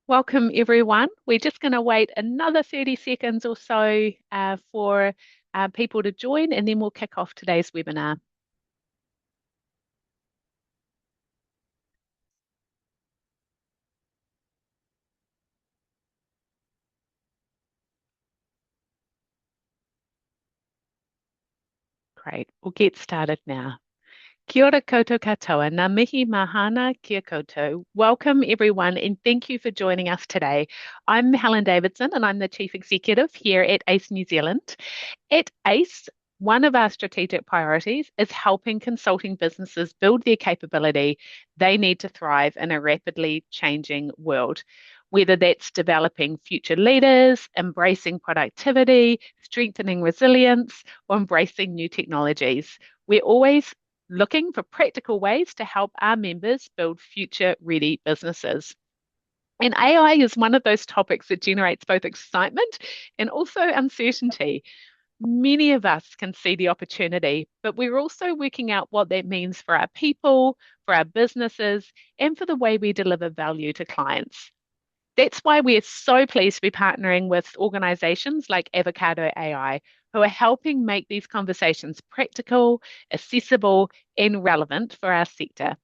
Welcome, everyone. We're just going to wait another 30 seconds or so for people to join, and then we'll kick off today's webinar. Great. We'll get started now. Kia ora koutou katoa, ngā mihi mahana kia koutou. Welcome, everyone, and thank you for joining us today. I'm Helen Davidson, and I'm the Chief Executive here at ACE New Zealand. At ACE, one of our strategic priorities is helping consulting businesses build their capability they need to thrive in a rapidly changing world. Whether that's developing future leaders, embracing productivity, strengthening resilience, or embracing new technologies, we're always looking for practical ways to help our members build future ready businesses. And AI is one of those topics that generates both excitement and also uncertainty. Many of us can see the opportunity, but we're also working out what that means for our people, for our businesses, and for the way we deliver value to clients. That's why we're so pleased to be partnering with organizations like Avocado AI, who are helping make these conversations practical, accessible, and relevant for our sector.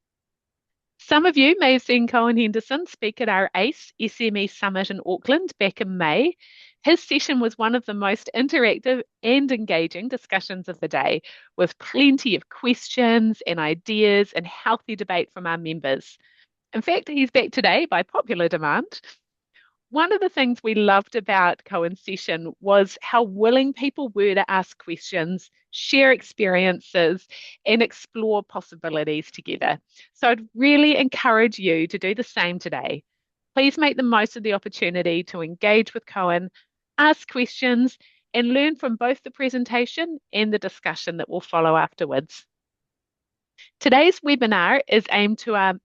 Some of you may have seen Cohen Henderson speak at our ACE SME Summit in Auckland back in May. His session was one of the most interactive and engaging discussions of the day, with plenty of questions and ideas and healthy debate from our members. In fact, he's back today by popular demand. One of the things we loved about Cohen's session was how willing people were to ask questions, share experiences, and explore possibilities together. So I'd really encourage you to do the same today. Please make the most of the opportunity to engage with Cohen, ask questions, and learn from both the presentation and the discussion that will follow afterwards. Today's webinar is aimed to our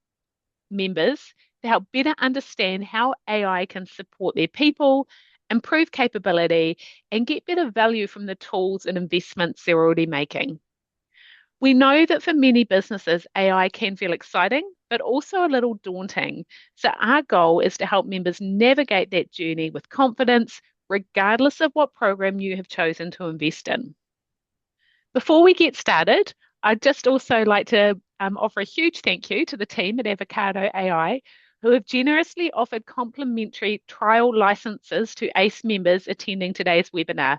members to help better understand how AI can support their people, improve capability, and get better value from the tools and investments they're already making. We know that for many businesses, AI can feel exciting, but also a little daunting. So, our goal is to help members navigate that journey with confidence, regardless of what program you have chosen to invest in. Before we get started, I'd just also like to offer a huge thank you to the team at Avocado AI, who have generously offered complimentary trial licenses to ACE members attending today's webinar.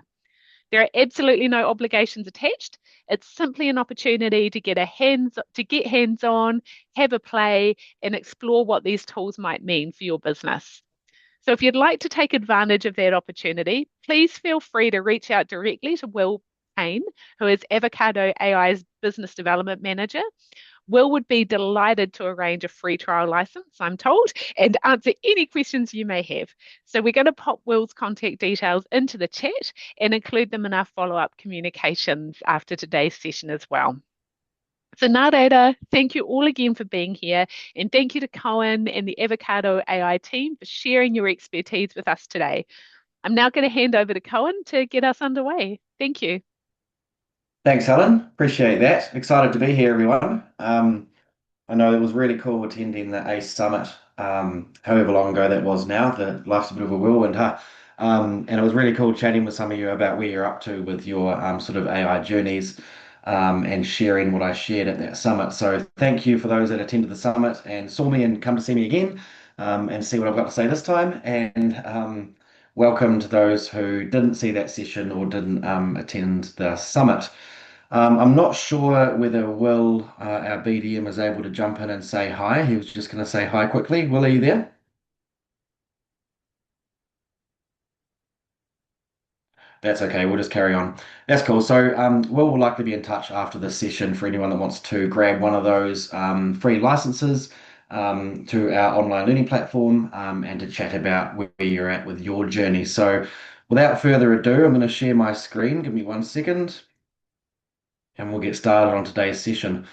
There are absolutely no obligations attached. It's simply an opportunity to get hands-on, have a play, and explore what these tools might mean for your business. So if you'd like to take advantage of that opportunity, please feel free to reach out directly to Will Payne, who is Avocado AI's Business Development Manager. Will would be delighted to arrange a free trial license, I'm told, and answer any questions you may have. So we're going to pop Will's contact details into the chat and include them in our follow-up communications after today's session as well. So nā reira, thank you all again for being here, and thank you to Cohen and the Avocado AI team for sharing your expertise with us today. I'm now going to hand over to Cohen to get us underway. Thank you. Thanks, Helen. Appreciate that. Excited to be here, everyone. I know it was really cool attending the ACE Summit, however long ago that was now. The life's a bit of a whirlwind, huh? And it was really cool chatting with some of you about where you're up to with your sort of AI journeys, and sharing what I shared at that summit. So thank you for those that attended the summit and saw me and come to see me again, and see what I've got to say this time. And welcome to those who didn't see that session or didn't attend the summit. I'm not sure whether Will, our BDM, is able to jump in and say hi. He was just going to say hi quickly. Will, are you there? That's okay. We'll just carry on. That's cool. So, Will likely be in touch after this session for anyone that wants to grab one of those free licenses to our online learning platform, and to chat about where you're at with your journey. So, without further ado, I'm going to share my screen. Give me 1 second, and we'll get started on today's session.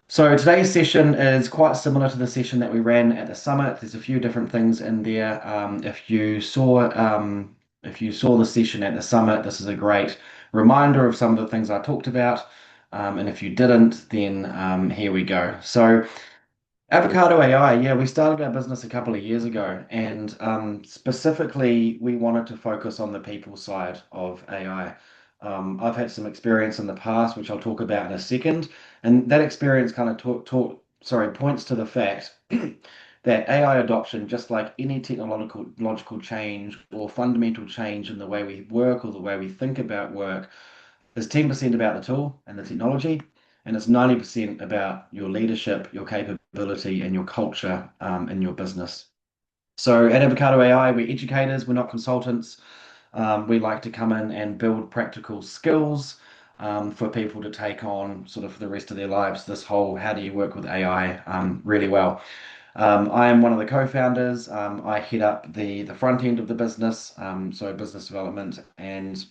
So today's session is quite similar to the session that we ran at the summit. There's a few different things in there. If you saw the session at the summit, this is a great reminder of some of the things I talked about. And if you didn't, then here we go. So Avocado AI, yeah, we started our business a couple of years ago, and specifically, we wanted to focus on the people side of AI. I've had some experience in the past, which I'll talk about in a second, and that experience kind of points to the fact that AI adoption, just like any technological logical change or fundamental change in the way we work or the way we think about work, there's 10% about the tool and the technology, and it's 90% about your leadership, your capability, and your culture in your business. So at Avocado AI, we're educators, we're not consultants. We like to come in and build practical skills for people to take on sort of for the rest of their lives. This whole how do you work with AI really well. I am one of the co-founders. I head up the front end of the business, so business development and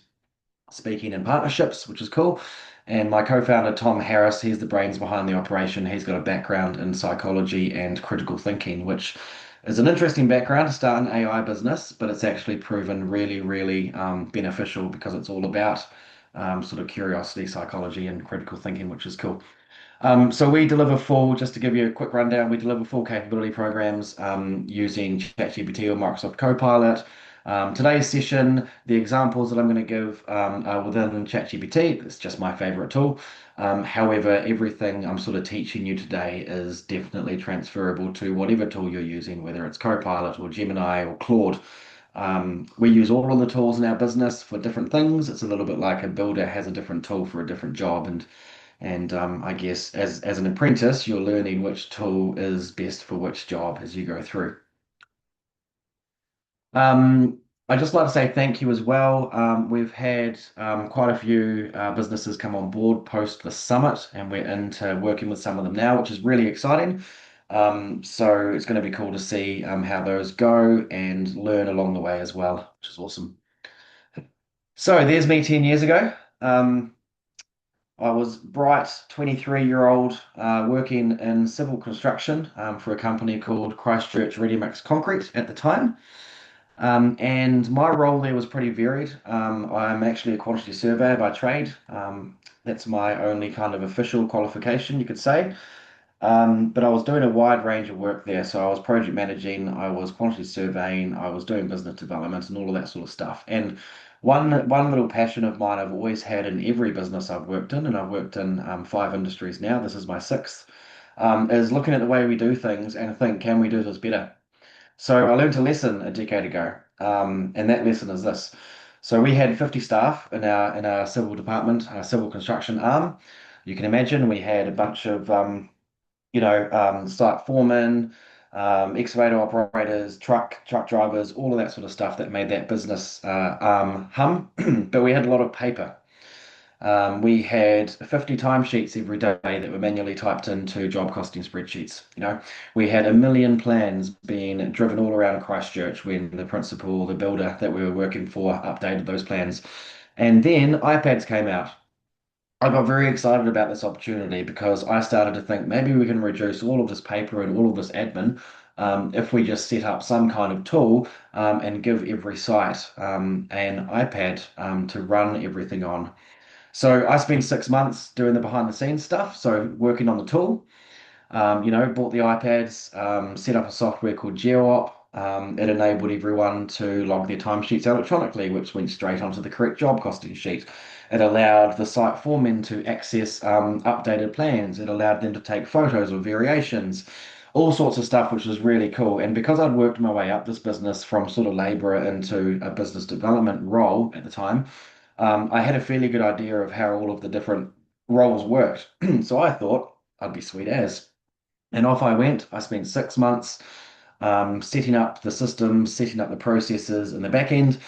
speaking in partnerships, which is cool. And my co-founder, Tom Harris, he's the brains behind the operation. He's got a background in psychology and critical thinking, which is an interesting background to start an AI business, but it's actually proven really, really beneficial because it's all about sort of curiosity, psychology, and critical thinking, which is cool. So we deliver full, just to give you a quick rundown, we deliver full capability programs using ChatGPT or Microsoft Copilot. Today's session, the examples that I'm going to give are within ChatGPT. It's just my favorite tool. However, everything I'm sort of teaching you today is definitely transferable to whatever tool you're using, whether it's Copilot or Gemini or Claude. We use all of the tools in our business for different things. It's a little bit like a builder has a different tool for a different job, and I guess as an apprentice, you're learning which tool is best for which job as you go through. Um, I'd just like to say thank you as well. We've had quite a few businesses come on board post the summit, and we're into working with some of them now, which is really exciting. So it's going to be cool to see how those go and learn along the way as well, which is awesome. So there's me 10 years ago. I was bright 23-year-old working in civil construction for a company called Christchurch Ready Mix Concrete at the time. And my role there was pretty varied. I'm actually a quantity surveyor by trade. That's my only kind of official qualification, you could say. But I was doing a wide range of work there. So I was project managing, I was quantity surveying, I was doing business development and all of that sort of stuff. And one little passion of mine I've always had in every business I've worked in, and I've worked in five industries now, this is my sixth, is looking at the way we do things and think, can we do this better? So I learned a lesson a decade ago, and that lesson is this. So we had 50 staff in our civil department, our civil construction arm. You can imagine we had a bunch of site foremen, excavator operators, truck drivers, all of that sort of stuff that made that business hum. But we had a lot of paper. We had 50 timesheets every day that were manually typed into job costing spreadsheets. We had a million plans being driven all around Christchurch when the principal, the builder that we were working for, updated those plans. And then iPads came out. I got very excited about this opportunity because I started to think maybe we can reduce all of this paper and all of this admin if we just set up some kind of tool and give every site an iPad to run everything on. So I spent 6 months doing the behind the scenes stuff, so working on the tool. Bought the iPads, set up a software called GeoOp. It enabled everyone to log their timesheets electronically, which went straight onto the correct job costing sheet. It allowed the site foremen to access updated plans. It allowed them to take photos of variations, all sorts of stuff, which was really cool. And because I'd worked my way up this business from sort of labourer into a business development role at the time, I had a fairly good idea of how all of the different roles worked. So I thought I'd be sweet as. And off I went. I spent 6 months setting up the systems, setting up the processes in the back end.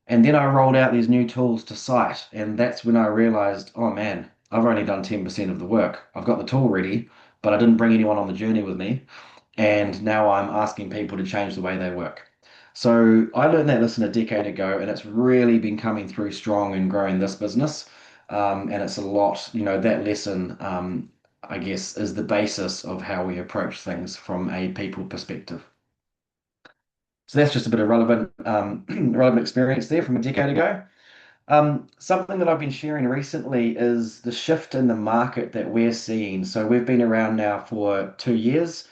And then I rolled out these new tools to site. And that's when I realized, oh man, I've only done 10% of the work. I've got the tool ready, but I didn't bring anyone on the journey with me. And now I'm asking people to change the way they work. So I learned that lesson a decade ago, and it's really been coming through strong and growing this business. And it's a lot, that lesson, I guess, is the basis of how we approach things from a people perspective. So that's just a bit of relevant experience there from a decade ago. Something that I've been sharing recently is the shift in the market that we're seeing. So we've been around now for 2 years.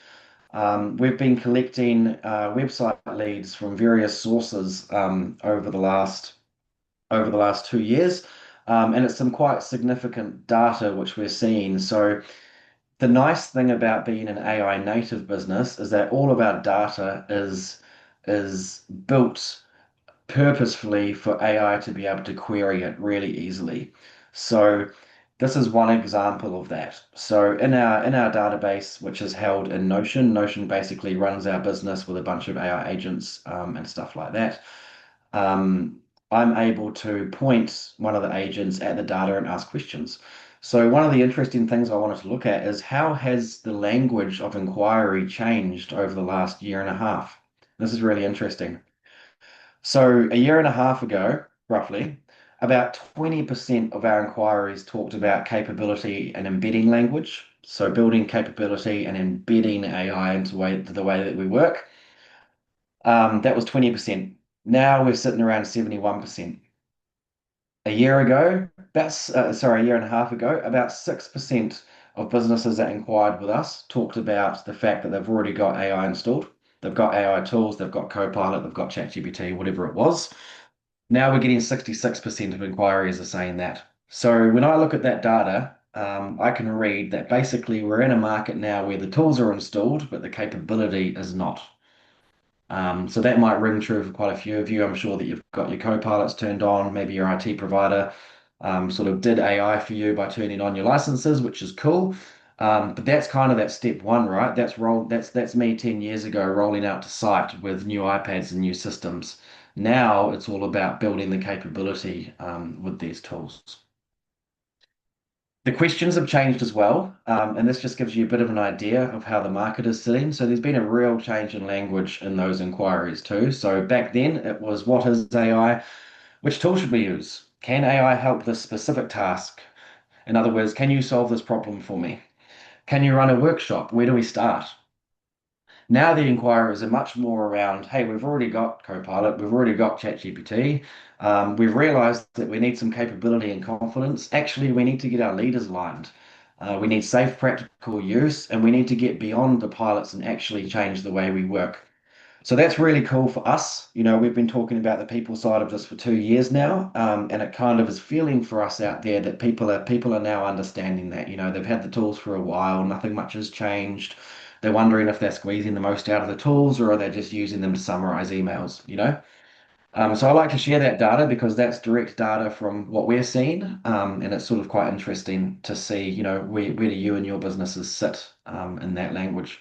We've been collecting website leads from various sources over the last 2 years, and it's some quite significant data which we're seeing. So the nice thing about being an AI native business is that all of our data is built purposefully for AI to be able to query it really easily. So this is one example of that. So in our database, which is held in Notion, Notion basically runs our business with a bunch of AI agents and stuff like that. Um, I'm able to point one of the agents at the data and ask questions. So one of the interesting things I wanted to look at is how has the language of inquiry changed over the last year and a half? This is really interesting. So a year and a half ago, roughly, about 20% of our inquiries talked about capability and embedding language. So building capability and embedding AI into the way that we work. That was 20%. Now we're sitting around 71%. A year ago, a year and a half ago, about 6% of businesses that inquired with us talked about the fact that they've already got AI installed. They've got AI tools, they've got Copilot, they've got ChatGPT, whatever it was. Now we're getting 66% of inquiries are saying that. So when I look at that data, I can read that basically we're in a market now where the tools are installed, but the capability is not. So that might ring true for quite a few of you. I'm sure that you've got your co-pilots turned on, maybe your IT provider sort of did AI for you by turning on your licenses, which is cool. But that's kind of that step one, right? That's me 10 years ago rolling out to site with new iPads and new systems. Now it's all about building the capability with these tools. The questions have changed as well, and this just gives you a bit of an idea of how the market is sitting. So there's been a real change in language in those inquiries too. So back then it was, what is AI? Which tool should we use? Can AI help this specific task? In other words, can you solve this problem for me? Can you run a workshop? Where do we start? Now the inquiries are much more around, hey, we've already got Copilot, we've already got ChatGPT. We've realized that we need some capability and confidence. Actually, we need to get our leaders aligned. We need safe, practical use, and we need to get beyond the pilots and actually change the way we work. So that's really cool for us. You know, we've been talking about the people side of this for 2 years now, and it kind of is feeling for us out there that people are now understanding that. You know, they've had the tools for a while, nothing much has changed. They're wondering if they're squeezing the most out of the tools or are they just using them to summarize emails, you know? So I like to share that data because that's direct data from what we're seeing, and it's sort of quite interesting to see, you know, where do you and your businesses sit in that language.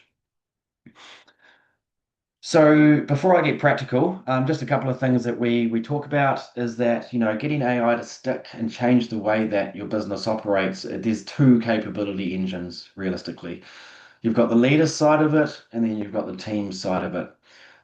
So before I get practical, just a couple of things that we talk about is that, you know, getting AI to stick and change the way that your business operates, there's two capability engines realistically. You've got the leader side of it, and then you've got the team side of it.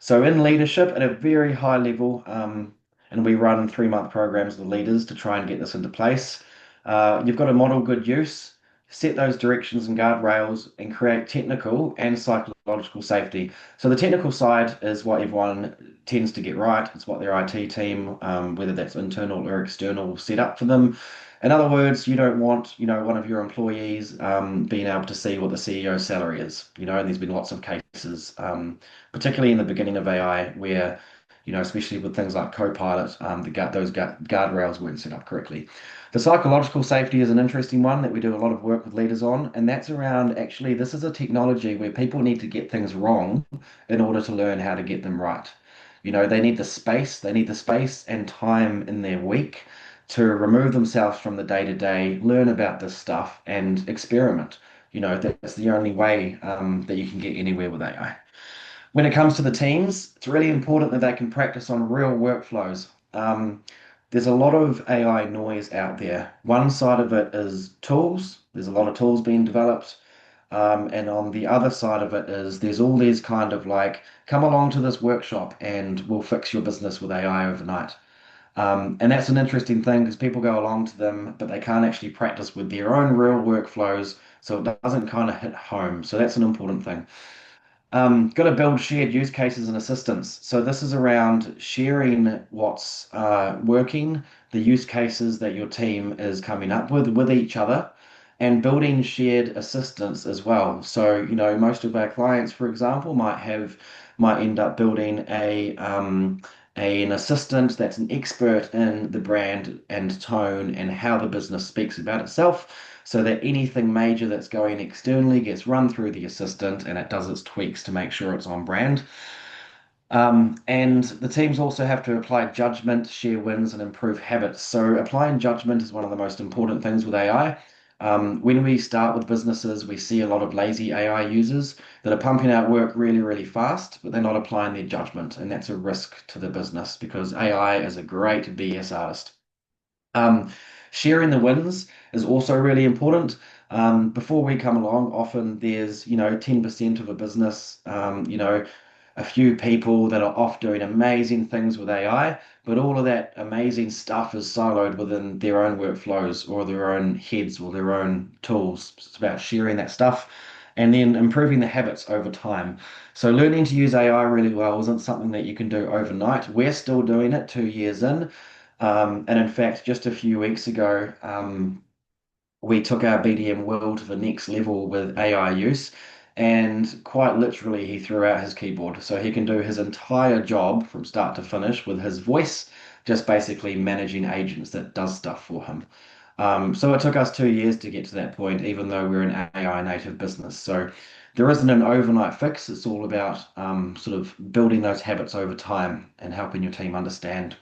So in leadership at a very high level, and we run 3-month programs with leaders to try and get this into place. You've got to model good use, set those directions and guardrails, and create technical and psychological safety. So the technical side is what everyone tends to get right. It's what their IT team, whether that's internal or external, will set up for them. In other words, you don't want, you know, one of your employees being able to see what the CEO's salary is, you know, and there's been lots of cases, particularly in the beginning of AI, where, you know, especially with things like Copilot, those guardrails weren't set up correctly. The psychological safety is an interesting one that we do a lot of work with leaders on, and that's around actually, this is a technology where people need to get things wrong in order to learn how to get them right. You know, they need the space and time in their week to remove themselves from the day to day, learn about this stuff, and experiment. You know, that's the only way that you can get anywhere with AI. When it comes to the teams, it's really important that they can practice on real workflows. There's a lot of AI noise out there. One side of it is tools. There's a lot of tools being developed. And on the other side of it is there's all these kind of like, come along to this workshop and we'll fix your business with AI overnight. And that's an interesting thing because people go along to them, but they can't actually practice with their own real workflows. So it doesn't kind of hit home. So that's an important thing. Got to build shared use cases and assistance. So this is around sharing what's working, the use cases that your team is coming up with each other, and building shared assistants as well. So, most of our clients, for example, might end up building an assistant that's an expert in the brand and tone and how the business speaks about itself, so that anything major that's going externally gets run through the assistant and it does its tweaks to make sure it's on brand. And the teams also have to apply judgment, share wins, and improve habits. So, applying judgment is one of the most important things with AI. When we start with businesses, we see a lot of lazy AI users that are pumping out work really, really fast, but they're not applying their judgment. And that's a risk to the business because AI is a great BS artist. Um, Sharing the wins is also really important. Before we come along, often there's, 10% of a business, a few people that are off doing amazing things with AI, but all of that amazing stuff is siloed within their own workflows or their own heads or their own tools. It's about sharing that stuff and then improving the habits over time. So learning to use AI really well isn't something that you can do overnight. We're still doing it 2 years in. And in fact, just a few weeks ago, we took our BDM world to the next level with AI use. And quite literally, he threw out his keyboard. So he can do his entire job from start to finish with his voice, just basically managing agents that does stuff for him. So it took us 2 years to get to that point, even though we're an AI native business. So there isn't an overnight fix. It's all about sort of building those habits over time and helping your team understand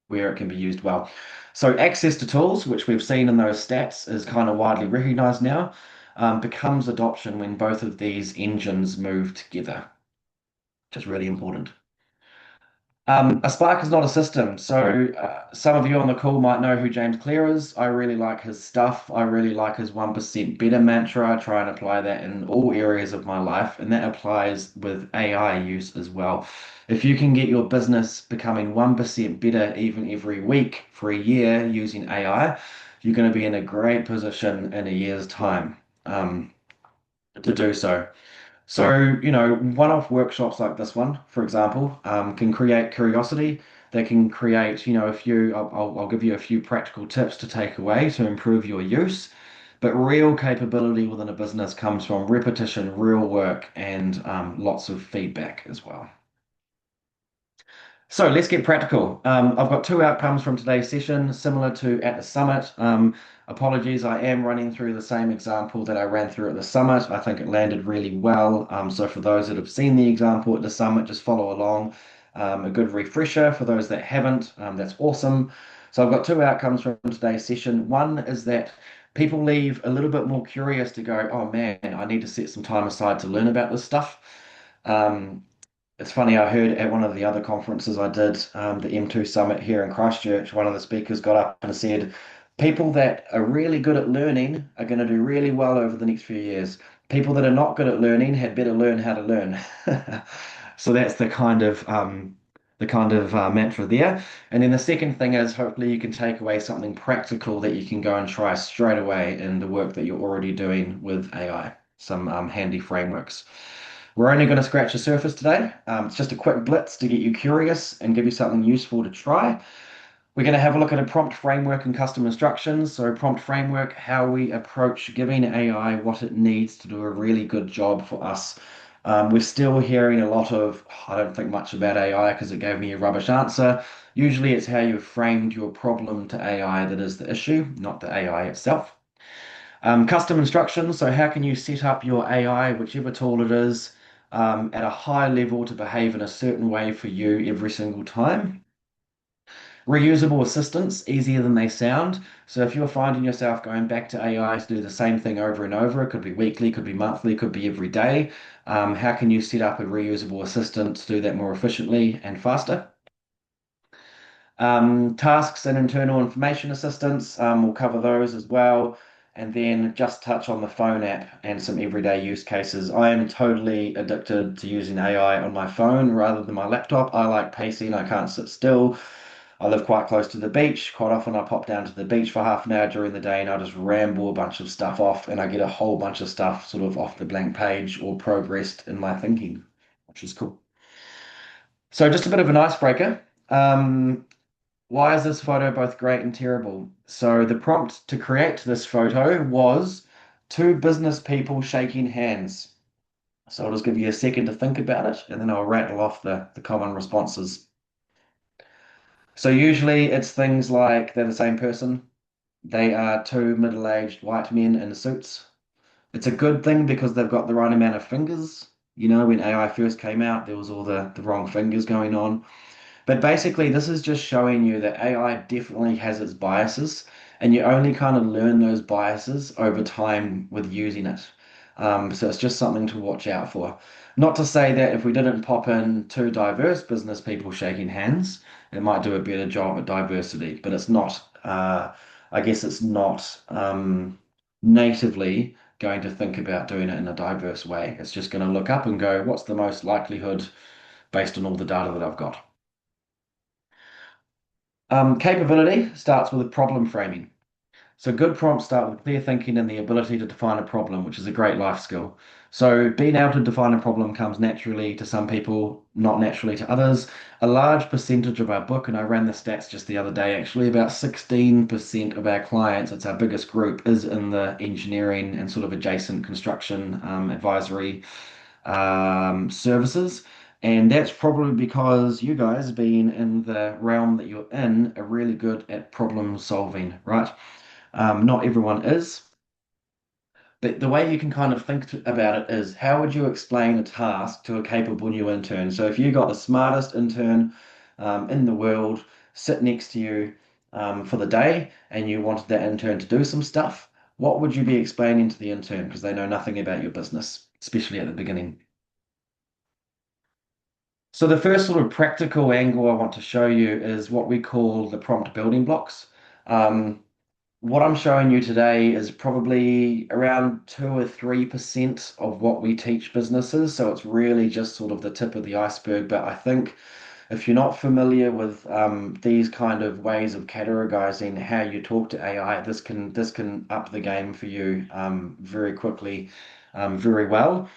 where it can be used well. So access to tools, which we've seen in those stats, is kind of widely recognized now, becomes adoption when both of these engines move together, which is really important. A Spark is not a system. So some of you on the call might know who James Clear is. I really like his stuff. I really like his 1% better mantra. I try and apply that in all areas of my life, and that applies with AI use as well. If you can get your business becoming 1% better even every week for a year using AI, you're going to be in a great position in a year's time to do so. So, one-off workshops like this one, for example, can create curiosity. They can create, I'll give you a few practical tips to take away to improve your use. But real capability within a business comes from repetition, real work, and lots of feedback as well. So let's get practical. I've got two outcomes from today's session, similar to at the summit. Apologies, I am running through the same example that I ran through at the summit. I think it landed really well. So for those that have seen the example at the summit, just follow along. A good refresher for those that haven't, that's awesome. So I've got two outcomes from today's session. One is that people leave a little bit more curious to go, oh man, I need to set some time aside to learn about this stuff. Um, it's funny, I heard at one of the other conferences I did, the M2 Summit here in Christchurch, one of the speakers got up and said, people that are really good at learning are going to do really well over the next few years. People that are not good at learning had better learn how to learn. So that's the kind of mantra there. And then the second thing is hopefully you can take away something practical that you can go and try straight away in the work that you're already doing with AI, some handy frameworks. We're only going to scratch the surface today. It's just a quick blitz to get you curious and give you something useful to try. We're going to have a look at a prompt framework and custom instructions. So, prompt framework, how we approach giving AI what it needs to do a really good job for us. We're still hearing a lot of, I don't think much about AI because it gave me a rubbish answer. Usually, it's how you've framed your problem to AI that is the issue, not the AI itself. Custom instructions, so how can you set up your AI, whichever tool it is, at a high level to behave in a certain way for you every single time? Reusable assistants, easier than they sound. So if you're finding yourself going back to AI to do the same thing over and over, it could be weekly, could be monthly, could be every day. How can you set up a reusable assistant to do that more efficiently and faster? Tasks and internal information assistance, we'll cover those as well. And then just touch on the phone app and some everyday use cases. I am totally addicted to using AI on my phone rather than my laptop. I like pacing, I can't sit still. I live quite close to the beach. Quite often I pop down to the beach for half an hour during the day and I just ramble a bunch of stuff off and I get a whole bunch of stuff sort of off the blank page or progressed in my thinking, which is cool. So just a bit of an icebreaker. Why is this photo both great and terrible? So the prompt to create this photo was two business people shaking hands. So I'll just give you a second to think about it, and then I'll rattle off the common responses. So usually it's things like they're the same person. They are two middle-aged white men in suits. It's a good thing because they've got the right amount of fingers. You know, when AI first came out, there was all the wrong fingers going on. But basically, this is just showing you that AI definitely has its biases, and you only kind of learn those biases over time with using it. So it's just something to watch out for. Not to say that if we didn't pop in two diverse business people shaking hands, it might do a better job at diversity, but it's not, I guess it's not natively going to think about doing it in a diverse way. It's just going to look up and go, what's the most likelihood based on all the data that I've got? Capability starts with problem framing. So good prompts start with clear thinking and the ability to define a problem, which is a great life skill. So being able to define a problem comes naturally to some people, not naturally to others. A large percentage of our book, and I ran the stats just the other day, actually about 16% of our clients, it's our biggest group, is in the engineering and sort of adjacent construction advisory services. And that's probably because you guys, being in the realm that you're in, are really good at problem solving, right? Not everyone is, but the way you can kind of about it is how would you explain a task to a capable new intern? So if you got the smartest intern in the world sit next to you for the day and you wanted that intern to do some stuff, what would you be explaining to the intern? Because they know nothing about your business, especially at the beginning. So the first sort of practical angle I want to show you is what we call the prompt building blocks. Um, what I'm showing you today is probably around 2 or 3% of what we teach businesses. So it's really just sort of the tip of the iceberg. But I think if you're not familiar with these kind of ways of categorizing how you talk to AI, this can up the game for you very quickly, very well.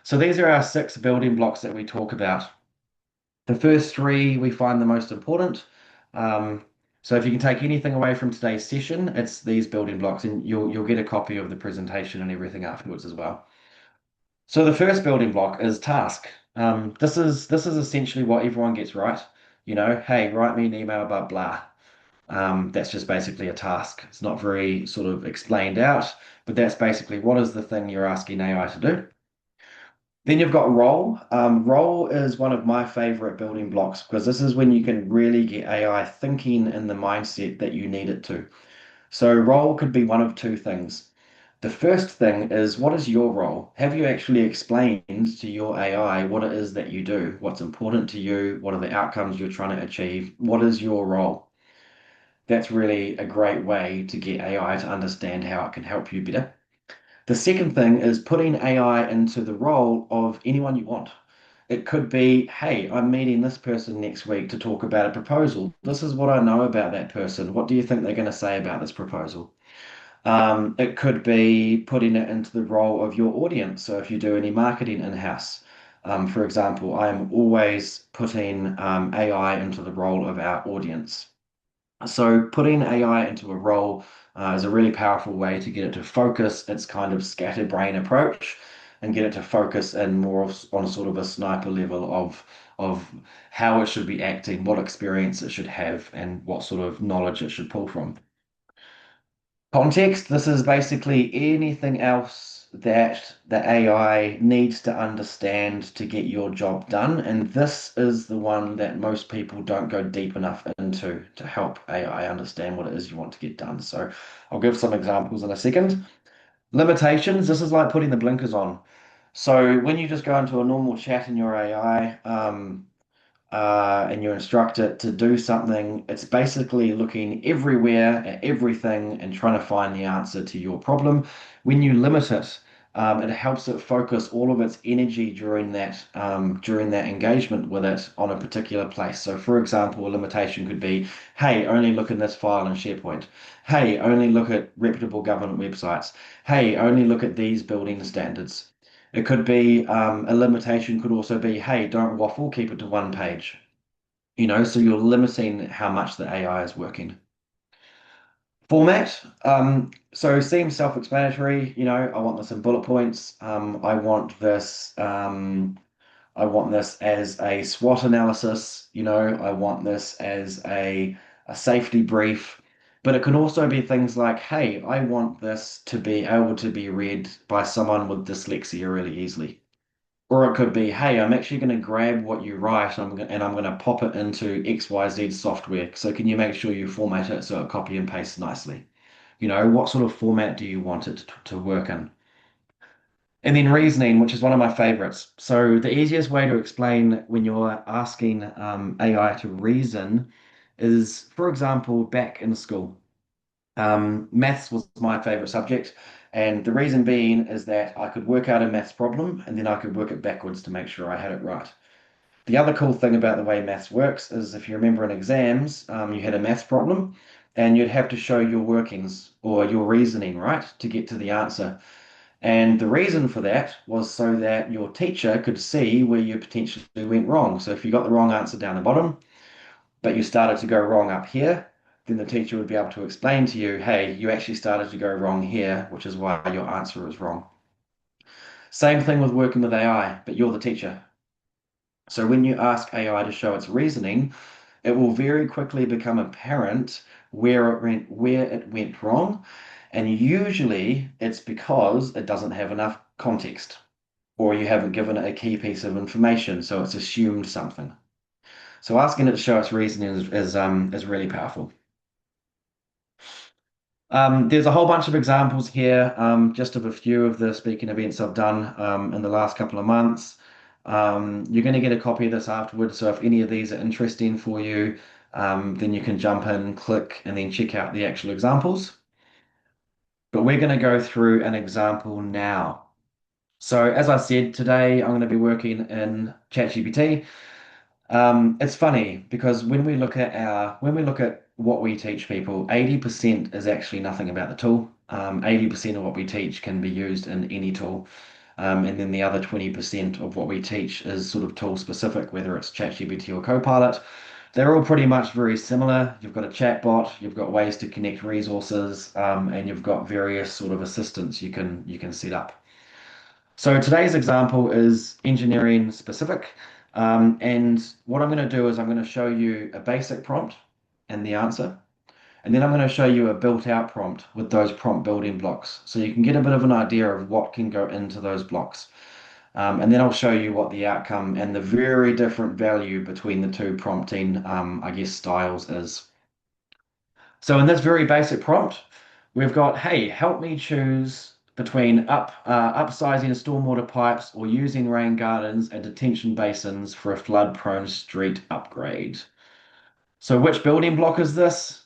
So these are our 6 building blocks that we talk about. The first three we find the most important. Um, so if you can take anything away from today's session, it's these building blocks, and you'll get a copy of the presentation and everything afterwards as well. So the first building block is task. This is essentially what everyone gets right. You know, hey, write me an email about blah. That's just basically a task. It's not very sort of explained out, but that's basically what is the thing you're asking AI to do. Then you've got role. Role is one of my favorite building blocks because this is when you can really get AI thinking in the mindset that you need it to. So, role could be one of two things. The first thing is, what is your role? Have you actually explained to your AI what it is that you do? What's important to you? What are the outcomes you're trying to achieve? What is your role? That's really a great way to get AI to understand how it can help you better. The second thing is putting AI into the role of anyone you want. It could be, hey, I'm meeting this person next week to talk about a proposal. This is what I know about that person. What do you think they're going to say about this proposal? It could be putting it into the role of your audience. So if you do any marketing in-house, for example, I am always putting AI into the role of our audience. So putting AI into a role is a really powerful way to get it to focus its kind of scatterbrain approach and get it to focus in more on sort of a sniper level of how it should be acting, what experience it should have, and what sort of knowledge it should pull from. Context, this is basically anything else that the AI needs to understand to get your job done. And this is the one that most people don't go deep enough into to help AI understand what it is you want to get done. So I'll give some examples in a second. Limitations, this is like putting the blinkers on. So when you just go into a normal chat in your AI, and you instruct it to do something, it's basically looking everywhere at everything and trying to find the answer to your problem. When you limit it, it helps it focus all of its energy during that engagement with it on a particular place. So, for example, a limitation could be, "Hey, only look in this file in SharePoint. Hey, only look at reputable government websites. Hey, only look at these building standards." It could be a limitation could also be, hey, don't waffle, keep it to one page. so you're limiting how much the AI is working. Format, so seems self-explanatory, I want this in bullet points. I want this as a SWOT analysis, I want this as a safety brief, but it can also be things like, hey, I want this to be able to be read by someone with dyslexia really easily. Or it could be, hey, I'm actually going to grab what you write and I'm going to pop it into XYZ software. So can you make sure you format it so it copy and pastes nicely? What sort of format do you want it to work in? And then reasoning, which is one of my favorites. So the easiest way to explain when you're asking AI to reason is, for example, back in school. Maths was my favorite subject, and the reason being is that I could work out a maths problem and then I could work it backwards to make sure I had it right. The other cool thing about the way maths works is if you remember in exams, you had a maths problem and you'd have to show your workings or your reasoning, right, to get to the answer. And the reason for that was so that your teacher could see where you potentially went wrong. So if you got the wrong answer down the bottom, but you started to go wrong up here, then the teacher would be able to explain to you, hey, you actually started to go wrong here, which is why your answer is wrong. Same thing with working with AI, but you're the teacher. So when you ask AI to show its reasoning, it will very quickly become apparent where it went wrong. And usually it's because it doesn't have enough context, or you haven't given it a key piece of information, so it's assumed something. So asking it to show its reasoning is really powerful. There's a whole bunch of examples here, just of a few of the speaking events I've done in the last couple of months. You're going to get a copy of this afterwards, so if any of these are interesting for you, then you can jump in, click, and then check out the actual examples. But we're going to go through an example now. So as I said, today I'm going to be working in ChatGPT. It's funny because when we look at what we teach people, 80% is actually nothing about the tool. 80% of what we teach can be used in any tool. And then the other 20% of what we teach is sort of tool specific, whether it's ChatGPT or Copilot. They're all pretty much very similar. You've got a chatbot, you've got ways to connect resources, and you've got various sort of assistants you can set up. So today's example is engineering specific. And what I'm going to do is I'm going to show you a basic prompt and the answer. And then I'm going to show you a built out prompt with those prompt building blocks. So you can get a bit of an idea of what can go into those blocks. And then I'll show you what the outcome and the very different value between the two prompting, I guess, styles is. So in this very basic prompt, we've got, hey, help me choose between upsizing stormwater pipes or using rain gardens and detention basins for a flood-prone street upgrade. So which building block is this?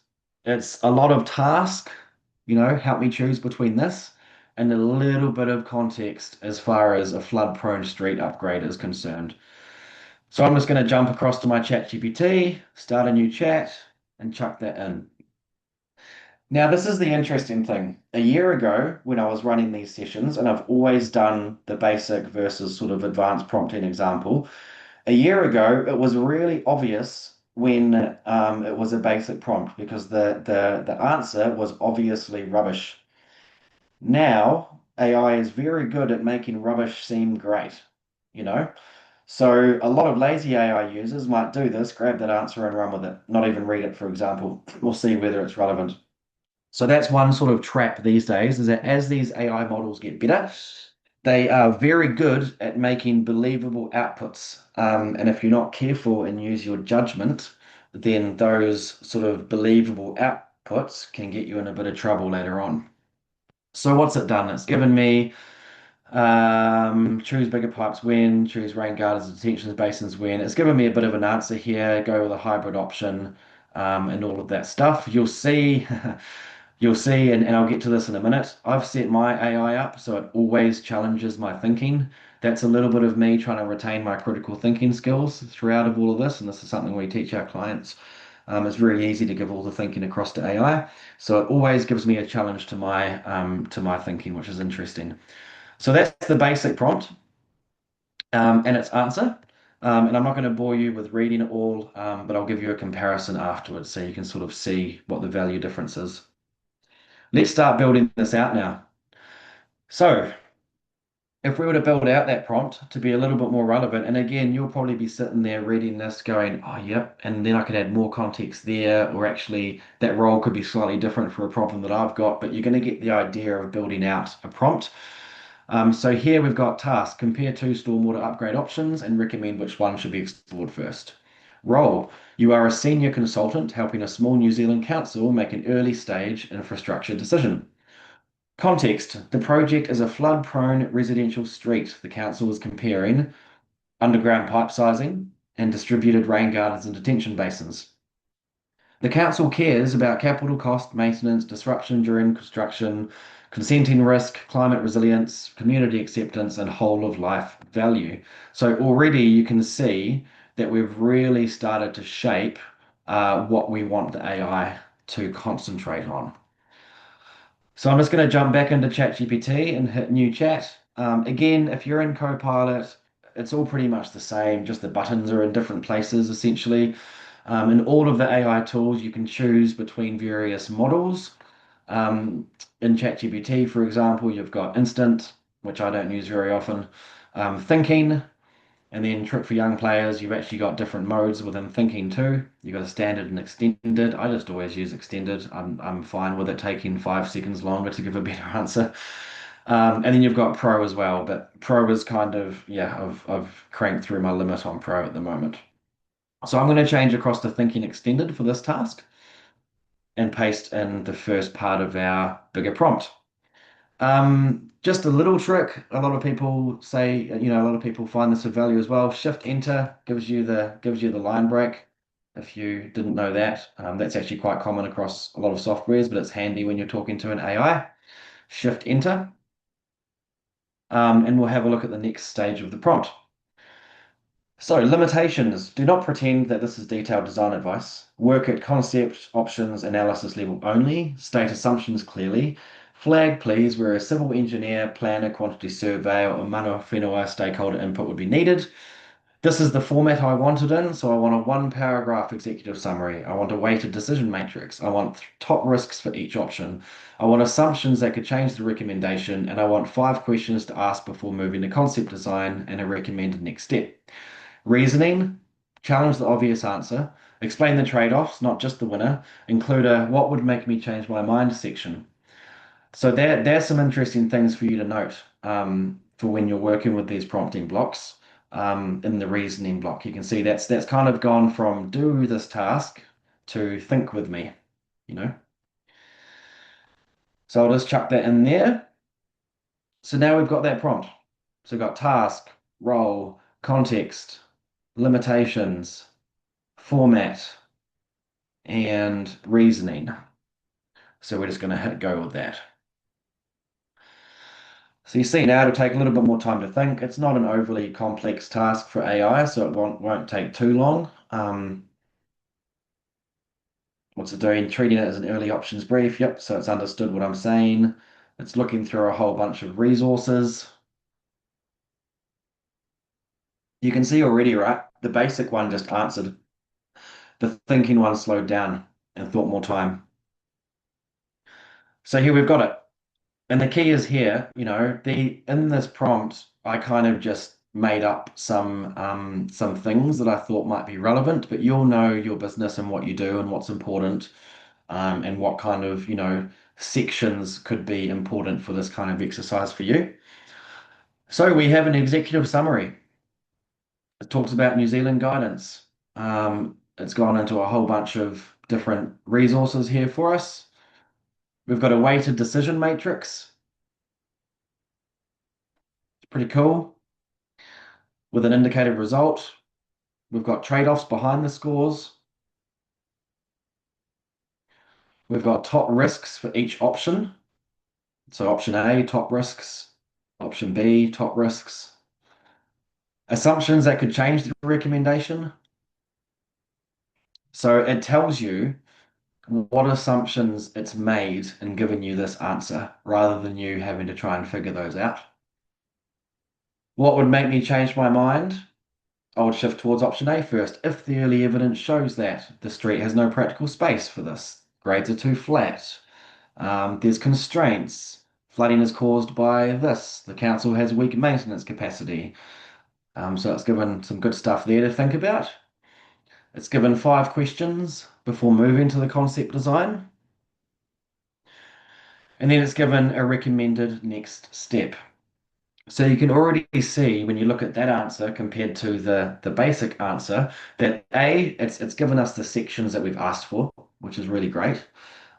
It's a lot of task, help me choose between this and a little bit of context as far as a flood-prone street upgrade is concerned. So I'm just going to jump across to my chat GPT, start a new chat, and chuck that in. Now, this is the interesting thing. A year ago, when I was running these sessions, and I've always done the basic versus sort of advanced prompting example, a year ago, it was really obvious when it was a basic prompt because the answer was obviously rubbish. Now, AI is very good at making rubbish seem great, you know? So a lot of lazy AI users might do this, grab that answer and run with it, not even read it, for example. We'll see whether it's relevant. So that's one sort of trap these days is that as these AI models get better, they are very good at making believable outputs. And if you're not careful and use your judgment, then those sort of believable outputs can get you in a bit of trouble later on. So what's it done? It's given me choose bigger pipes when, choose rain gardens, detention basins when. It's given me a bit of an answer here, go with a hybrid option, and all of that stuff. You'll see, you'll see, and I'll get to this in a minute. I've set my AI up so it always challenges my thinking. That's a little bit of me trying to retain my critical thinking skills throughout of all of this, and this is something we teach our clients. It's very easy to give all the thinking across to AI, so it always gives me a challenge to my thinking, which is interesting. So that's the basic prompt and its answer. And I'm not going to bore you with reading it all, but I'll give you a comparison afterwards so you can sort of see what the value difference is. Let's start building this out now. So, if we were to build out that prompt to be a little bit more relevant, and again, you'll probably be sitting there reading this going, oh, yep, and then I could add more context there, or actually that role could be slightly different for a problem that I've got, but you're going to get the idea of building out a prompt. So here we've got task, compare two stormwater upgrade options and recommend which one should be explored first. Role, you are a senior consultant helping a small New Zealand council make an early stage infrastructure decision. Context, the project is a flood-prone residential street. The council is comparing underground pipe sizing and distributed rain gardens and detention basins. The council cares about capital cost, maintenance, disruption during construction, consenting risk, climate resilience, community acceptance, and whole of life value. So already you can see that we've really started to shape what we want the AI to concentrate on. So I'm just going to jump back into ChatGPT and hit new chat. Again, if you're in Copilot, it's all pretty much the same, just the buttons are in different places essentially. In all of the AI tools, you can choose between various models. Um, in ChatGPT, for example, you've got instant, which I don't use very often, thinking, and then trick for young players, you've actually got different modes within thinking too. You've got a standard and extended. I just always use extended. I'm fine with it taking 5 seconds longer to give a better answer. And then you've got Pro as well, but Pro is kind of, yeah, I've cranked through my limit on Pro at the moment. So I'm going to change across to thinking extended for this task and paste in the first part of our bigger prompt. Just a little trick. A lot of people say, a lot of people find this of value as well. Shift Enter gives you the line break. If you didn't know that, that's actually quite common across a lot of softwares, but it's handy when you're talking to an AI. Shift Enter, and we'll have a look at the next stage of the prompt. So, limitations. Do not pretend that this is detailed design advice. Work at concept, options, analysis level only. State assumptions clearly. Flag, please, where a civil engineer, planner, quantity surveyor, or mana whenua stakeholder input would be needed. This is the format I wanted in, so I want a one paragraph executive summary. I want a weighted decision matrix. I want top risks for each option. I want assumptions that could change the recommendation, and I want 5 questions to ask before moving to concept design and a recommended next step. Reasoning, challenge the obvious answer, explain the trade-offs, not just the winner, include a what would make me change my mind section. So there's some interesting things for you to note for when you're working with these prompting blocks. In the reasoning block, you can see that's kind of gone from do this task to think with me, you know. So I'll just chuck that in there. So now we've got that prompt. So we've got task, role, context, limitations, format, and reasoning. So we're just going to hit go with that. So you see now it'll take a little bit more time to think. It's not an overly complex task for AI, so it won't take too long. What's it doing? Treating it as an early options brief. Yep, so it's understood what I'm saying. It's looking through a whole bunch of resources. You can see already, right? The basic one just answered. The thinking one slowed down and thought more time. So here we've got it. And the key is here, the in this prompt, I kind of just made up some things that I thought might be relevant, but you'll know your business and what you do and what's important, and what kind of, sections could be important for this kind of exercise for you. So we have an executive summary. It talks about New Zealand guidance. It's gone into a whole bunch of different resources here for us. We've got a weighted decision matrix. It's pretty cool. With an indicated result. We've got trade-offs behind the scores. We've got top risks for each option. So option A, top risks. Option B, top risks. Assumptions that could change the recommendation. So it tells you what assumptions it's made in giving you this answer, rather than you having to try and figure those out. What would make me change my mind? I'll shift towards option A first. If the early evidence shows that the street has no practical space for this, grades are too flat, there's constraints, flooding is caused by this, the council has weak maintenance capacity. So it's given some good stuff there to think about. It's given 5 questions before moving to the concept design. And then it's given a recommended next step. So you can already see when you look at that answer compared to the basic answer that it's given us the sections that we've asked for, which is really great.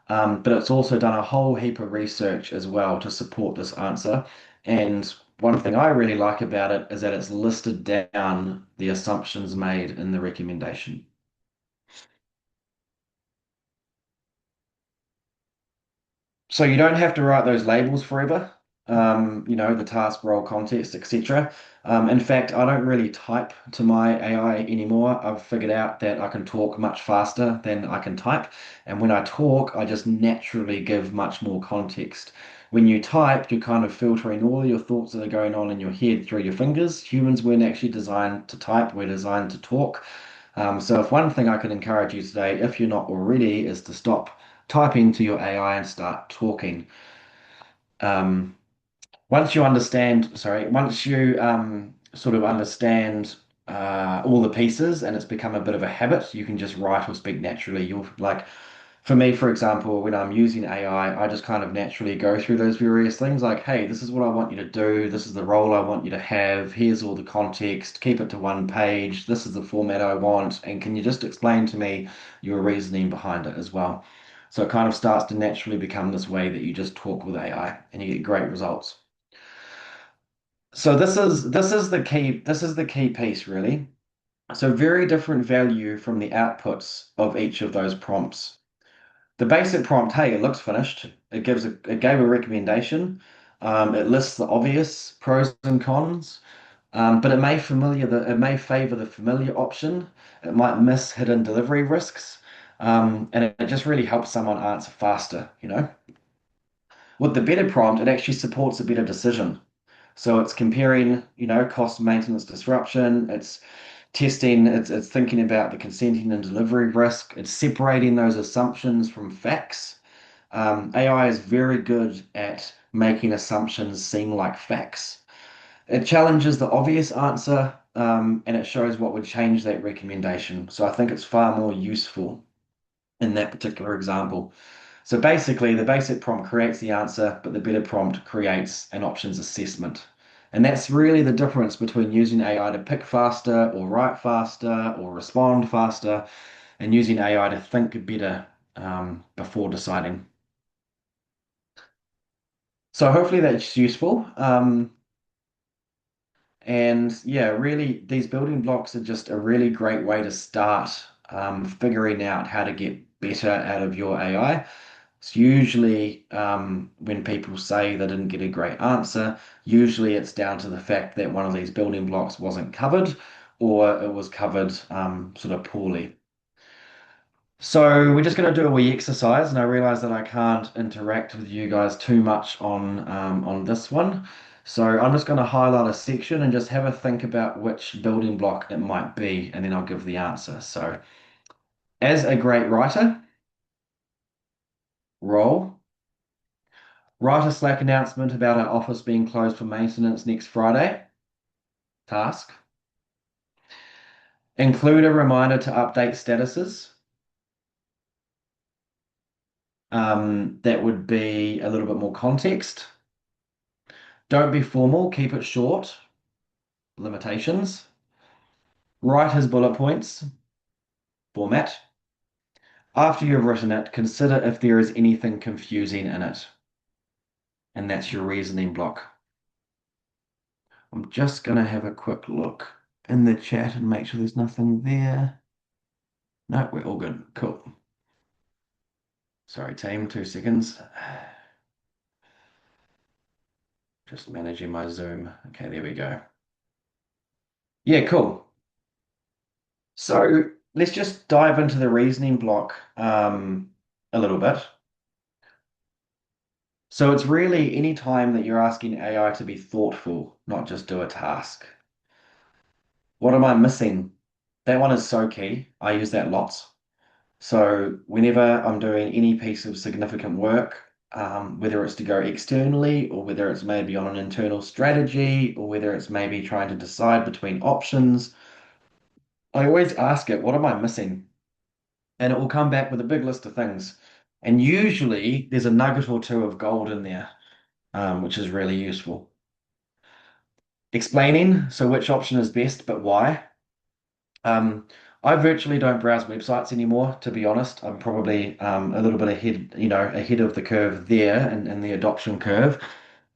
But it's also done a whole heap of research as well to support this answer. And one thing I really like about it is that it's listed down the assumptions made in the recommendation. So you don't have to write those labels forever, the task, role, context, etc. In fact, I don't really type to my AI anymore. I've figured out that I can talk much faster than I can type. And when I talk, I just naturally give much more context. When you type, you're kind of filtering all your thoughts that are going on in your head through your fingers. Humans weren't actually designed to type, we're designed to talk. So if one thing I can encourage you today, if you're not already, is to stop typing to your AI and start talking. Um, once you sort of understand all the pieces and it's become a bit of a habit, you can just write or speak naturally. You'll like, for me, for example, when I'm using AI, I just kind of naturally go through those various things like, hey, this is what I want you to do. This is the role I want you to have. Here's all the context. Keep it to one page. This is the format I want. And can you just explain to me your reasoning behind it as well? So it kind of starts to naturally become this way that you just talk with AI and you get great results. So this is the key piece really. So very different value from the outputs of each of those prompts. The basic prompt, hey, it looks finished. It gave a recommendation. It lists the obvious pros and cons, but it may favor the familiar option. It might miss hidden delivery risks, and it just really helps someone answer faster. With the better prompt, it actually supports a better decision. So it's comparing, cost maintenance disruption. It's testing. It's thinking about the consenting and delivery risk. It's separating those assumptions from facts. AI is very good at making assumptions seem like facts. It challenges the obvious answer, and it shows what would change that recommendation. So I think it's far more useful in that particular example. So basically, the basic prompt creates the answer, but the better prompt creates an options assessment. And that's really the difference between using AI to pick faster or write faster or respond faster and using AI to think better before deciding. So hopefully that's useful. And yeah, really, these building blocks are just a really great way to start figuring out how to get better out of your AI. It's usually when people say they didn't get a great answer, usually it's down to the fact that one of these building blocks wasn't covered or it was covered sort of poorly. So we're just going to do a wee exercise, and I realize that I can't interact with you guys too much on this one. So I'm just going to highlight a section and just have a think about which building block it might be, and then I'll give the answer. So as a great writer, role, write a Slack announcement about our office being closed for maintenance next Friday. Task. Include a reminder to update statuses. That would be a little bit more context. Don't be formal, keep it short. Limitations. Write his bullet points. Format. After you've written it, consider if there is anything confusing in it. And that's your reasoning block. I'm just going to have a quick look in the chat and make sure there's nothing there. No, we're all good. Cool. Sorry, team, 2 seconds. Just managing my Zoom. Okay, there we go. Yeah, cool. So let's just dive into the reasoning block a little bit. So it's really any time that you're asking AI to be thoughtful, not just do a task. What am I missing? That one is so key. I use that lots. So whenever I'm doing any piece of significant work, whether it's to go externally or whether it's maybe on an internal strategy or whether it's maybe trying to decide between options, I always ask it, what am I missing? And it will come back with a big list of things. And usually there's a nugget or two of gold in there, which is really useful. Explaining, so which option is best, but why? Um, I virtually don't browse websites anymore, to be honest. I'm probably a little bit ahead, ahead of the curve there and the adoption curve.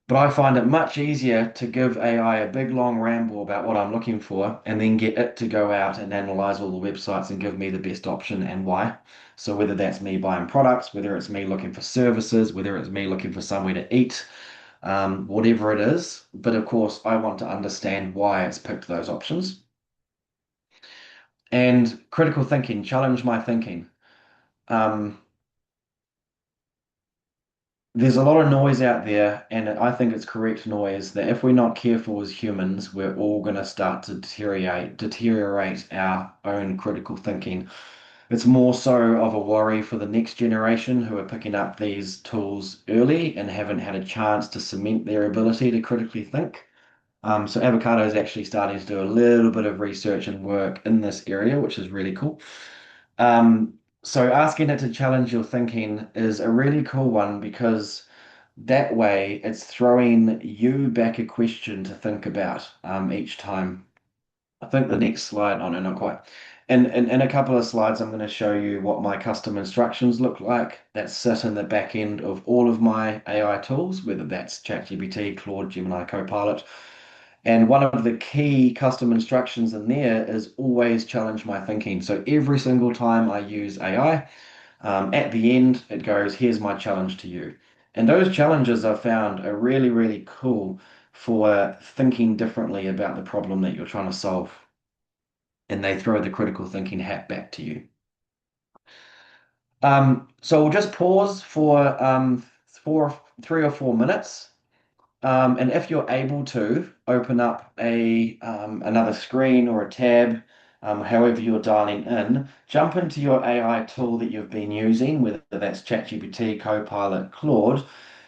But I find it much easier to give AI a big long ramble about what I'm looking for and then get it to go out and analyze all the websites and give me the best option and why. So whether that's me buying products, whether it's me looking for services, whether it's me looking for somewhere to eat, whatever it is. But of course, I want to understand why it's picked those options. And critical thinking, challenge my thinking. Um, there's a lot of noise out there, and I think it's correct noise that if we're not careful as humans, we're all going to start to deteriorate our own critical thinking. It's more so of a worry for the next generation who are picking up these tools early and haven't had a chance to cement their ability to critically think. So Avocado is actually starting to do a little bit of research and work in this area, which is really cool. So asking it to challenge your thinking is a really cool one because that way it's throwing you back a question to think about each time. I think the next slide, oh no, not quite. In a couple of slides, I'm going to show you what my custom instructions look like that sit in the back end of all of my AI tools, whether that's ChatGPT, Claude, Gemini, Copilot. And one of the key custom instructions in there is always challenge my thinking. So every single time I use AI, at the end, it goes, here's my challenge to you. And those challenges I've found are really, really cool for thinking differently about the problem that you're trying to solve. And they throw the critical thinking hat back to you. So we'll just pause for 3 or 4 minutes. And if you're able to open up another screen or a tab, however you're dialing in, jump into your AI tool that you've been using, whether that's ChatGPT, Copilot, Claude.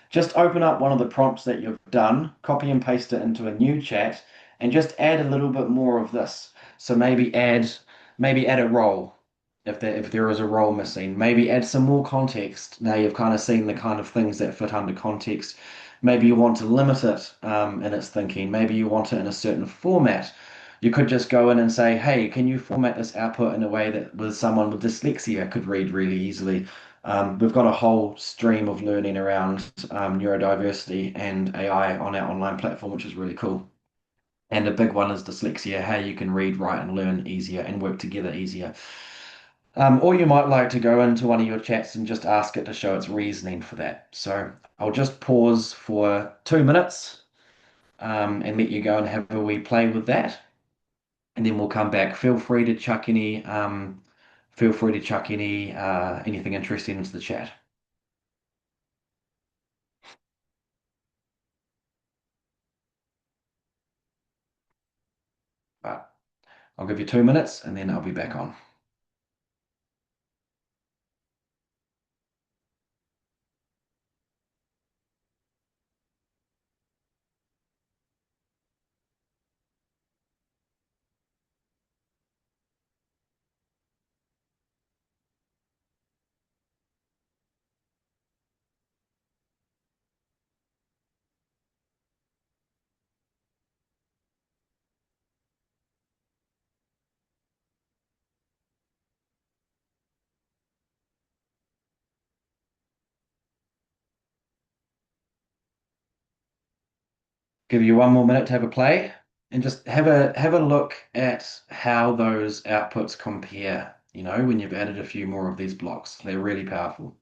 Just open up one of the prompts that you've done, copy and paste it into a new chat, and just add a little bit more of this. So maybe add a role if there is a role missing. Maybe add some more context. Now you've kind of seen the kind of things that fit under context. Maybe you want to limit it in its thinking. Maybe you want it in a certain format. You could just go in and say, hey, can you format this output in a way that with someone with dyslexia could read really easily? We've got a whole stream of learning around neurodiversity and AI on our online platform, which is really cool. And a big one is dyslexia, how you can read, write, and learn easier and work together easier. Or you might like to go into one of your chats and just ask it to show its reasoning for that. So I'll just pause for 2 minutes and let you go and have a wee play with that. And then we'll come back. Feel free to chuck anything interesting into the chat. But I'll give you 2 minutes and then I'll be back on. Give you 1 more minute to have a play and just have a look at how those outputs compare, when you've added a few more of these blocks. They're really powerful.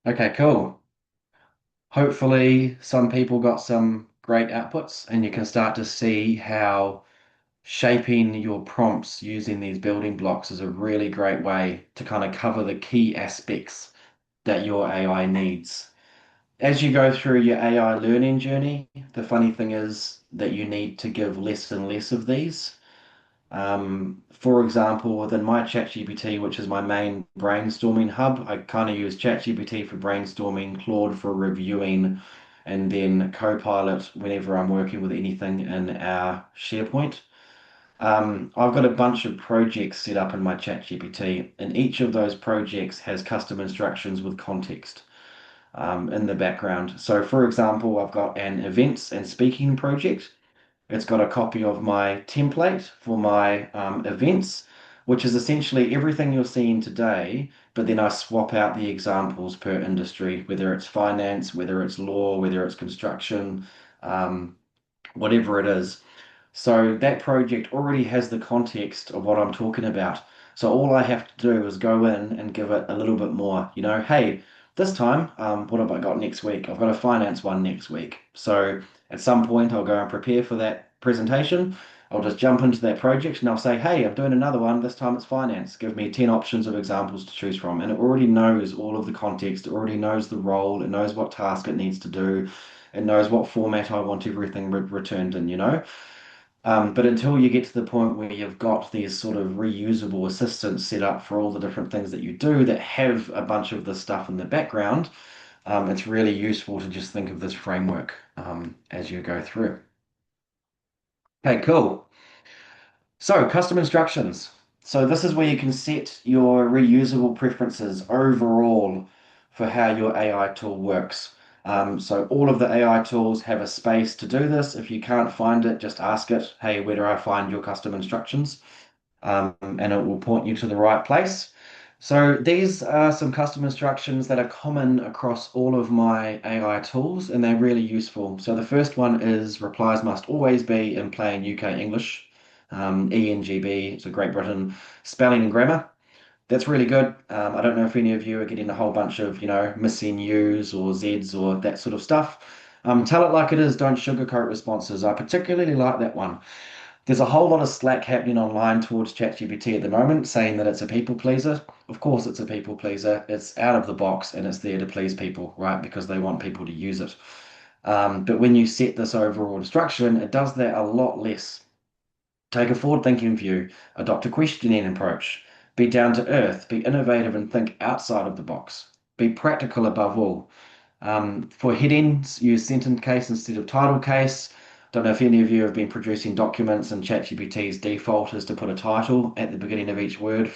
Okay, cool. Hopefully, some people got some great outputs, and you can start to see how shaping your prompts using these building blocks is a really great way to kind of cover the key aspects that your AI needs. As you go through your AI learning journey, the funny thing is that you need to give less and less of these. For example, within my ChatGPT, which is my main brainstorming hub, I kind of use ChatGPT for brainstorming, Claude for reviewing, and then Copilot whenever I'm working with anything in our SharePoint. I've got a bunch of projects set up in my ChatGPT, and each of those projects has custom instructions with context in the background. So, for example, I've got an events and speaking project. It's got a copy of my template for my events, which is essentially everything you're seeing today, but then I swap out the examples per industry, whether it's finance, whether it's law, whether it's construction, um, whatever it is. So that project already has the context of what I'm talking about. So all I have to do is go in and give it a little bit more. Hey, this time, what have I got next week? I've got a finance one next week. So at some point, I'll go and prepare for that presentation. I'll just jump into that project and I'll say, hey, I'm doing another one. This time it's finance. Give me 10 options of examples to choose from. And it already knows all of the context. It already knows the role. It knows what task it needs to do. It knows what format I want everything returned in. But until you get to the point where you've got these sort of reusable assistants set up for all the different things that you do that have a bunch of this stuff in the background, it's really useful to just think of this framework as you go through. Okay, cool. So, custom instructions. So, this is where you can set your reusable preferences overall for how your AI tool works. So, all of the AI tools have a space to do this. If you can't find it, just ask it, hey, where do I find your custom instructions? And it will point you to the right place. So, these are some custom instructions that are common across all of my AI tools, and they're really useful. So, the first one is replies must always be in plain UK English. ENGB, so Great Britain, spelling and grammar. That's really good. I don't know if any of you are getting a whole bunch of, missing U's or Z's or that sort of stuff. Tell it like it is, don't sugarcoat responses. I particularly like that one. There's a whole lot of slack happening online towards ChatGPT at the moment, saying that it's a people pleaser. Of course, it's a people pleaser. It's out of the box and it's there to please people, right? Because they want people to use it. But when you set this overall instruction, it does that a lot less. Take a forward-thinking view, adopt a questioning approach, be down to earth, be innovative and think outside of the box, be practical above all. For headings, use sentence case instead of title case. Don't know if any of you have been producing documents and ChatGPT's default is to put a title at the beginning of each word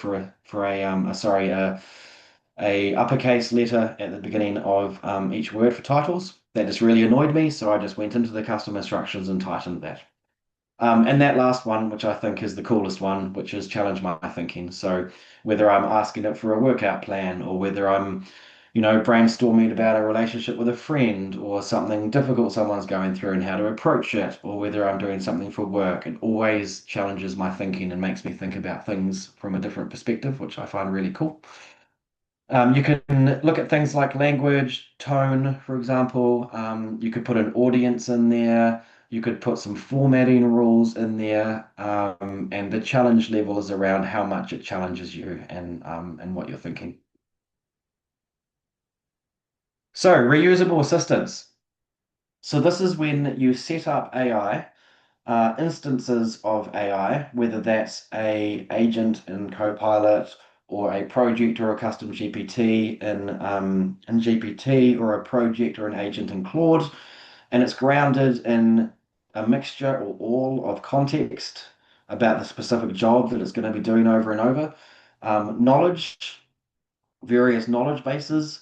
a uppercase letter at the beginning of each word for titles. That just really annoyed me, so I just went into the custom instructions and tightened that. And that last one, which I think is the coolest one, which is challenge my thinking. So whether I'm asking it for a workout plan or whether I'm, brainstorming about a relationship with a friend or something difficult someone's going through and how to approach it, or whether I'm doing something for work, it always challenges my thinking and makes me think about things from a different perspective, which I find really cool. You can look at things like language, tone, for example. You could put an audience in there. You could put some formatting rules in there. And the challenge level is around how much it challenges you and what you're thinking. So, reusable assistance. So, this is when you set up AI, instances of AI, whether that's a agent in Copilot or a project or a custom GPT in GPT or a project or an agent in Claude, and it's grounded in a mixture or all of context about the specific job that it's going to be doing over and over, knowledge, various knowledge bases,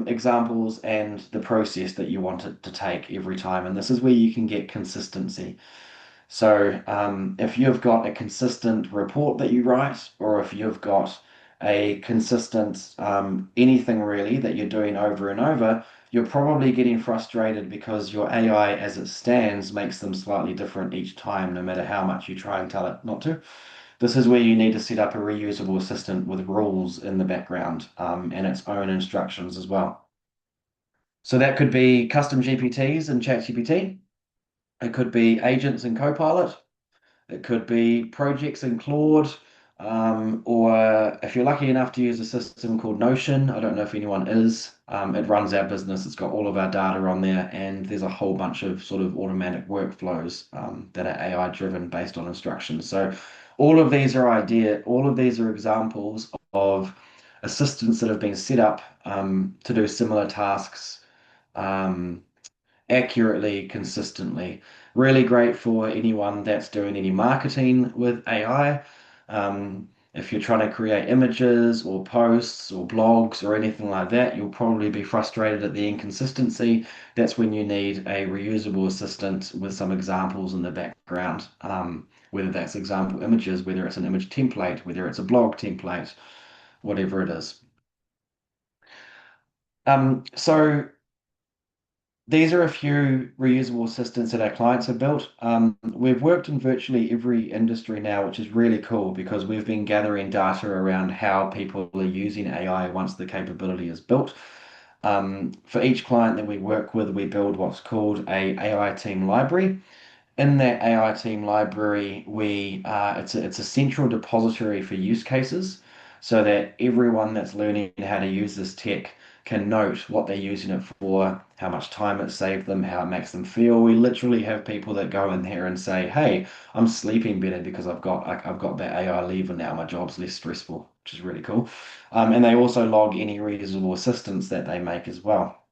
examples, and the process that you want it to take every time. And this is where you can get consistency. So, if you've got a consistent report that you write, or if you've got a consistent anything really that you're doing over and over, you're probably getting frustrated because your AI as it stands makes them slightly different each time, no matter how much you try and tell it not to. This is where you need to set up a reusable assistant with rules in the background and its own instructions as well. So that could be custom GPTs in ChatGPT. It could be agents in Copilot. It could be projects in Claude, or if you're lucky enough to use a system called Notion, I don't know if anyone is. It runs our business. It's got all of our data on there, and there's a whole bunch of sort of automatic workflows that are AI driven based on instructions. So all of these are examples of assistants that have been set up to do similar tasks. Um, Accurately, consistently. Really great for anyone that's doing any marketing with AI. If you're trying to create images or posts or blogs or anything like that, you'll probably be frustrated at the inconsistency. That's when you need a reusable assistant with some examples in the background. Whether that's example images, whether it's an image template, whether it's a blog template, whatever it is. So these are a few reusable assistants that our clients have built. We've worked in virtually every industry now, which is really cool because we've been gathering data around how people are using AI once the capability is built. For each client that we work with, we build what's called a AI team library. In that AI team library, it's a central depository for use cases, so that everyone that's learning how to use this tech can note what they're using it for, how much time it saved them, how it makes them feel. We literally have people that go in here and say, "Hey, I'm sleeping better because I've got that AI lever now. My job's less stressful," which is really cool. And they also log any reusable assistance that they make as well.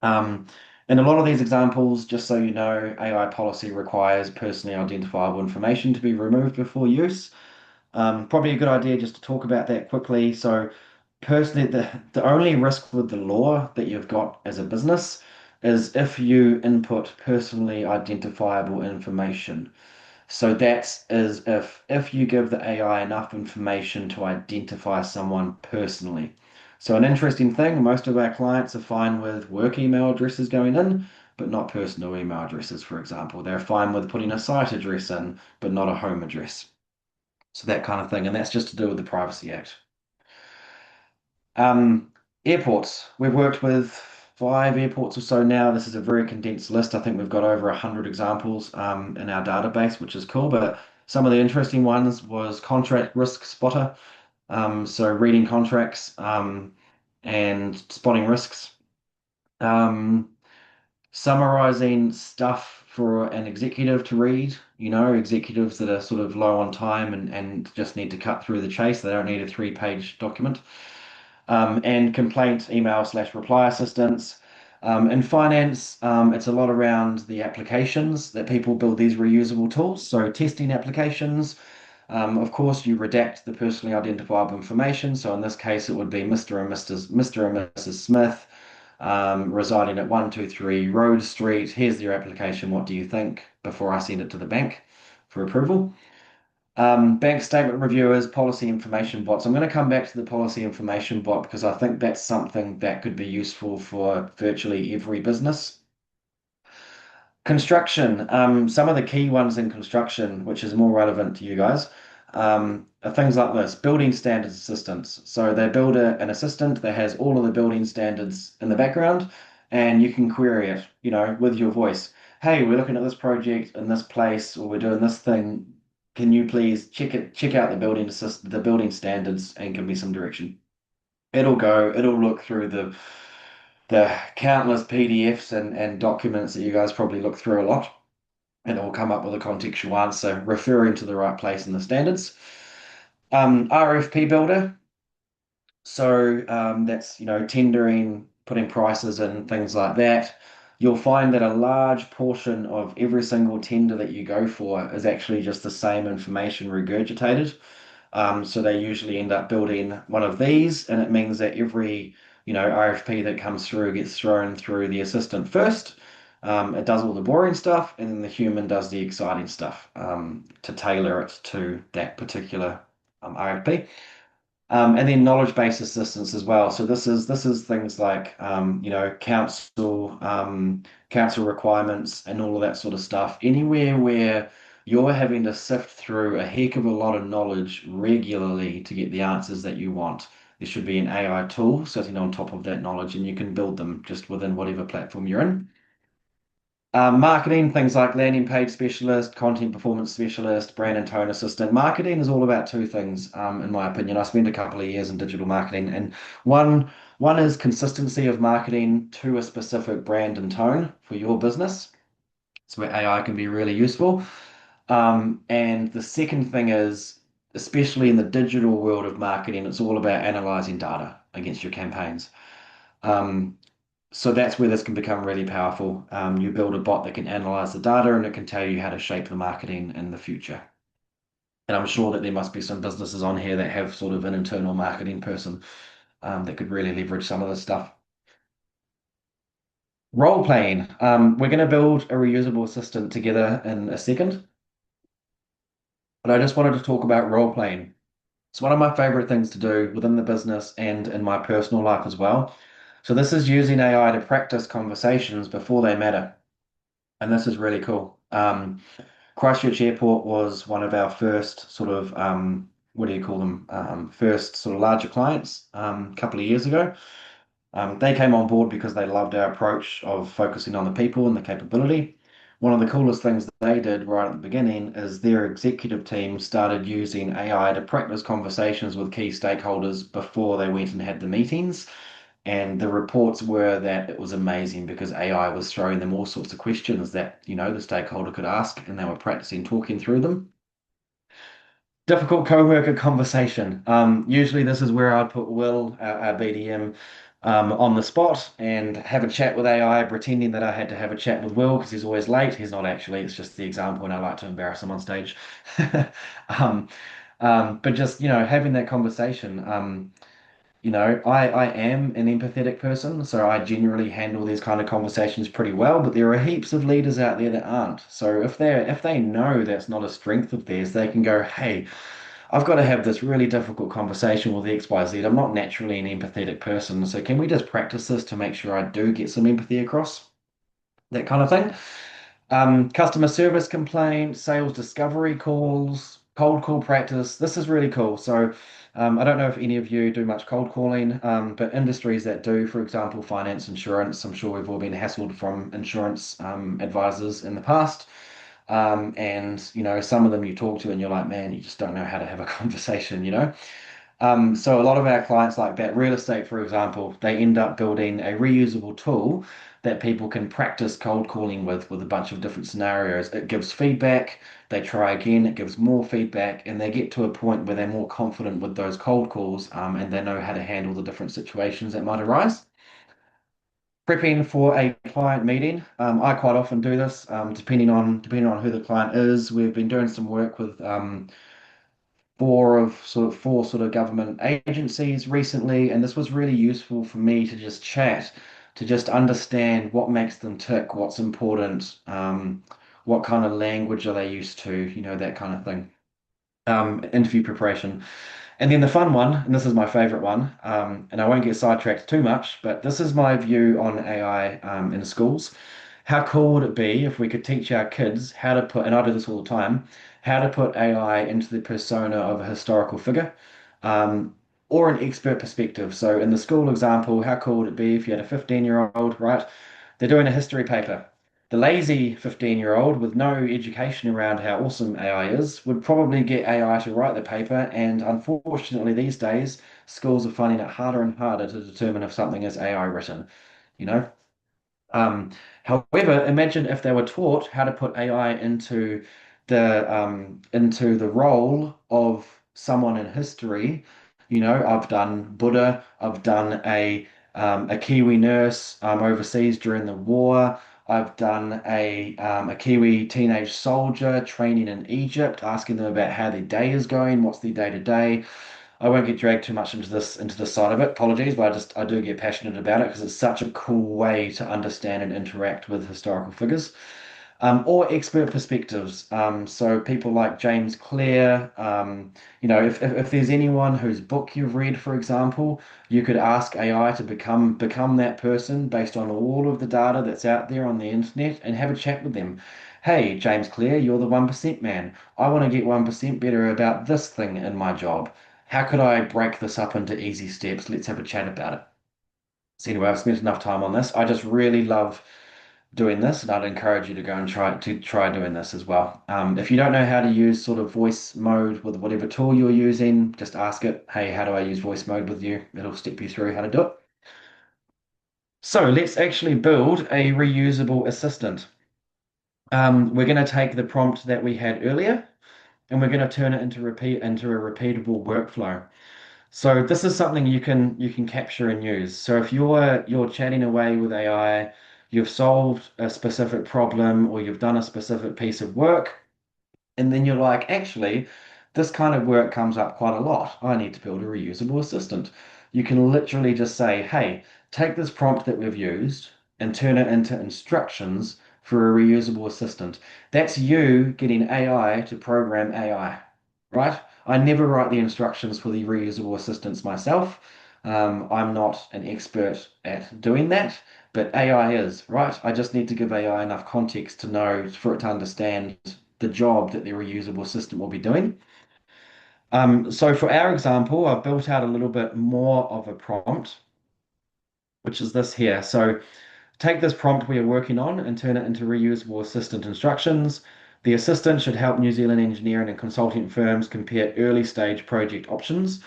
Um, in a lot of these examples, just so you know, AI policy requires personally identifiable information to be removed before use. Probably a good idea just to talk about that quickly. So, personally, the only risk with the law that you've got as a business is if you input personally identifiable information. So that's is if you give the AI enough information to identify someone personally. So an interesting thing, most of our clients are fine with work email addresses going in, but not personal email addresses, for example. They're fine with putting a site address in, but not a home address. So that kind of thing. And that's just to do with the Privacy Act. Um, Airports. We've worked with 5 airports or so now. This is a very condensed list. I think we've got over 100 examples in our database, which is cool. But some of the interesting ones was Contract Risk Spotter. So reading contracts and spotting risks. Um, Summarizing stuff for an executive to read. You know, executives that are sort of low on time and just need to cut through the chase. They don't need a 3-page document. And complaint email slash reply assistance. In finance, it's a lot around the applications that people build these reusable tools. So testing applications. Of course, you redact the personally identifiable information. So in this case, it would be Mr. and Mrs. Smith, residing at 123 Rhodes Street. Here's your application. What do you think? Before I send it to the bank for approval. Bank statement reviewers, policy information bots. I'm going to come back to the policy information bot because I think that's something that could be useful for virtually every business. Construction. Some of the key ones in construction, which is more relevant to you guys, are things like this: building standards assistance. So they build an assistant that has all of the building standards in the background, and you can query it, you know, with your voice. Hey, we're looking at this project in this place, or we're doing this thing. Can you please check out the building standards and give me some direction? It'll look through the countless PDFs and documents that you guys probably look through a lot, and it will come up with a contextual answer referring to the right place in the standards. RFP builder, so that's tendering, putting prices in, things like that. You'll find that a large portion of every single tender that you go for is actually just the same information regurgitated. So they usually end up building one of these, and it means that every RFP that comes through gets thrown through the assistant first. It does all the boring stuff, and then the human does the exciting stuff to tailor it to that particular RFP. And then knowledge-based assistance as well. So this is things like council requirements and all of that sort of stuff. Anywhere where you're having to sift through a heck of a lot of knowledge regularly to get the answers that you want. there should be an AI tool sitting on top of that knowledge, and you can build them just within whatever platform you're in. Marketing, things like landing page specialist, content performance specialist, brand and tone assistant. Marketing is all about two things, in my opinion. I spent a couple of years in digital marketing, and one one is consistency of marketing to a specific brand and tone for your business. It's where AI can be really useful. And the second thing is, especially in the digital world of marketing, it's all about analyzing data against your campaigns. Um, so that's where this can become really powerful. You build a bot that can analyze the data and it can tell you how to shape the marketing in the future. And I'm sure that there must be some businesses on here that have sort of an internal marketing person that could really leverage some of this stuff. Role playing. We're going to build a reusable assistant together in a second, but I just wanted to talk about role playing. It's one of my favorite things to do within the business and in my personal life as well. So this is using AI to practice conversations before they matter. And this is really cool. Christchurch Airport was one of our first sort of, what do you call them? First sort of larger clients a couple of years ago. They came on board because they loved our approach of focusing on the people and the capability. One of the coolest things that they did right at the beginning is their executive team started using AI to practice conversations with key stakeholders before they went and had the meetings. And the reports were that it was amazing because AI was throwing them all sorts of questions that, the stakeholder could ask, and they were practicing talking through them. Difficult co-worker conversation. Usually this is where I'd put Will, our BDM, on the spot and have a chat with AI, pretending that I had to have a chat with Will because he's always late. He's not actually, it's just the example, and I like to embarrass him on stage. Um, but just, having that conversation. I am an empathetic person, so I generally handle these kind of conversations pretty well, but there are heaps of leaders out there that aren't. So if they know that's not a strength of theirs, they can go, hey, I've got to have this really difficult conversation with XYZ. I'm not naturally an empathetic person, so can we just practice this to make sure I do get some empathy across? That kind of thing. Customer service complaints, sales discovery calls, cold call practice. This is really cool. So, I don't know if any of you do much cold calling, but industries that do, for example, finance, insurance, I'm sure we've all been hassled from insurance advisors in the past. And, some of them you talk to and you're like, man, you just don't know how to have a conversation. So a lot of our clients like that, real estate, for example, they end up building a reusable tool that people can practice cold calling with a bunch of different scenarios. It gives feedback, they try again, it gives more feedback, and they get to a point where they're more confident with those cold calls, and they know how to handle the different situations that might arise. Prepping for a client meeting. I quite often do this, depending on who the client is. We've been doing some work with four sort of government agencies recently, and this was really useful for me to just chat, to just understand what makes them tick, what's important, what kind of language are they used to, that kind of thing. Interview preparation. And then the fun one, and this is my favorite one, and I won't get sidetracked too much, but this is my view on AI in schools. How cool would it be if we could teach our kids how to put, and I do this all the time, how to put AI into the persona of a historical figure, um, or an expert perspective. So in the school example, how cool would it be if you had a 15-year-old, right? They're doing a history paper. The lazy 15-year-old with no education around how awesome AI is would probably get AI to write the paper. And unfortunately, these days, schools are finding it harder and harder to determine if something is AI written, you know? Um, However, imagine if they were taught how to put AI into the role of someone in history. I've done Buddha, I've done a Kiwi nurse overseas during the war. I've done a Kiwi teenage soldier training in Egypt, asking them about how their day is going, what's their day to day. I won't get dragged too much into this side of it. Apologies, but I do get passionate about it because it's such a cool way to understand and interact with historical figures. Or expert perspectives. So people like James Clear, if there's anyone whose book you've read, for example, you could ask AI to become that person based on all of the data that's out there on the internet and have a chat with them. Hey, James Clear, you're the 1% man. I want to get 1% better about this thing in my job. how could I break this up into easy steps? Let's have a chat about it. So anyway, I've spent enough time on this. I just really love doing this, and I'd encourage you to go and try doing this as well. If you don't know how to use sort of voice mode with whatever tool you're using, just ask it, hey, how do I use voice mode with you? It'll step you through how to do it. So let's actually build a reusable assistant. We're going to take the prompt that we had earlier, and we're going to turn it into a repeatable workflow. So this is something you can capture and use. So if you're chatting away with AI, you've solved a specific problem or you've done a specific piece of work, and then you're like, actually, this kind of work comes up quite a lot. I need to build a reusable assistant. You can literally just say, hey, take this prompt that we've used and turn it into instructions for a reusable assistant. That's you getting AI to program AI, right? I never write the instructions for the reusable assistants myself. I'm not an expert at doing that, but AI is, right? I just need to give AI enough context to know for it to understand the job that the reusable system will be doing. So for our example, I've built out a little bit more of a prompt, which is this here. So take this prompt we are working on and turn it into reusable assistant instructions. The assistant should help New Zealand engineering and consulting firms compare early stage project options.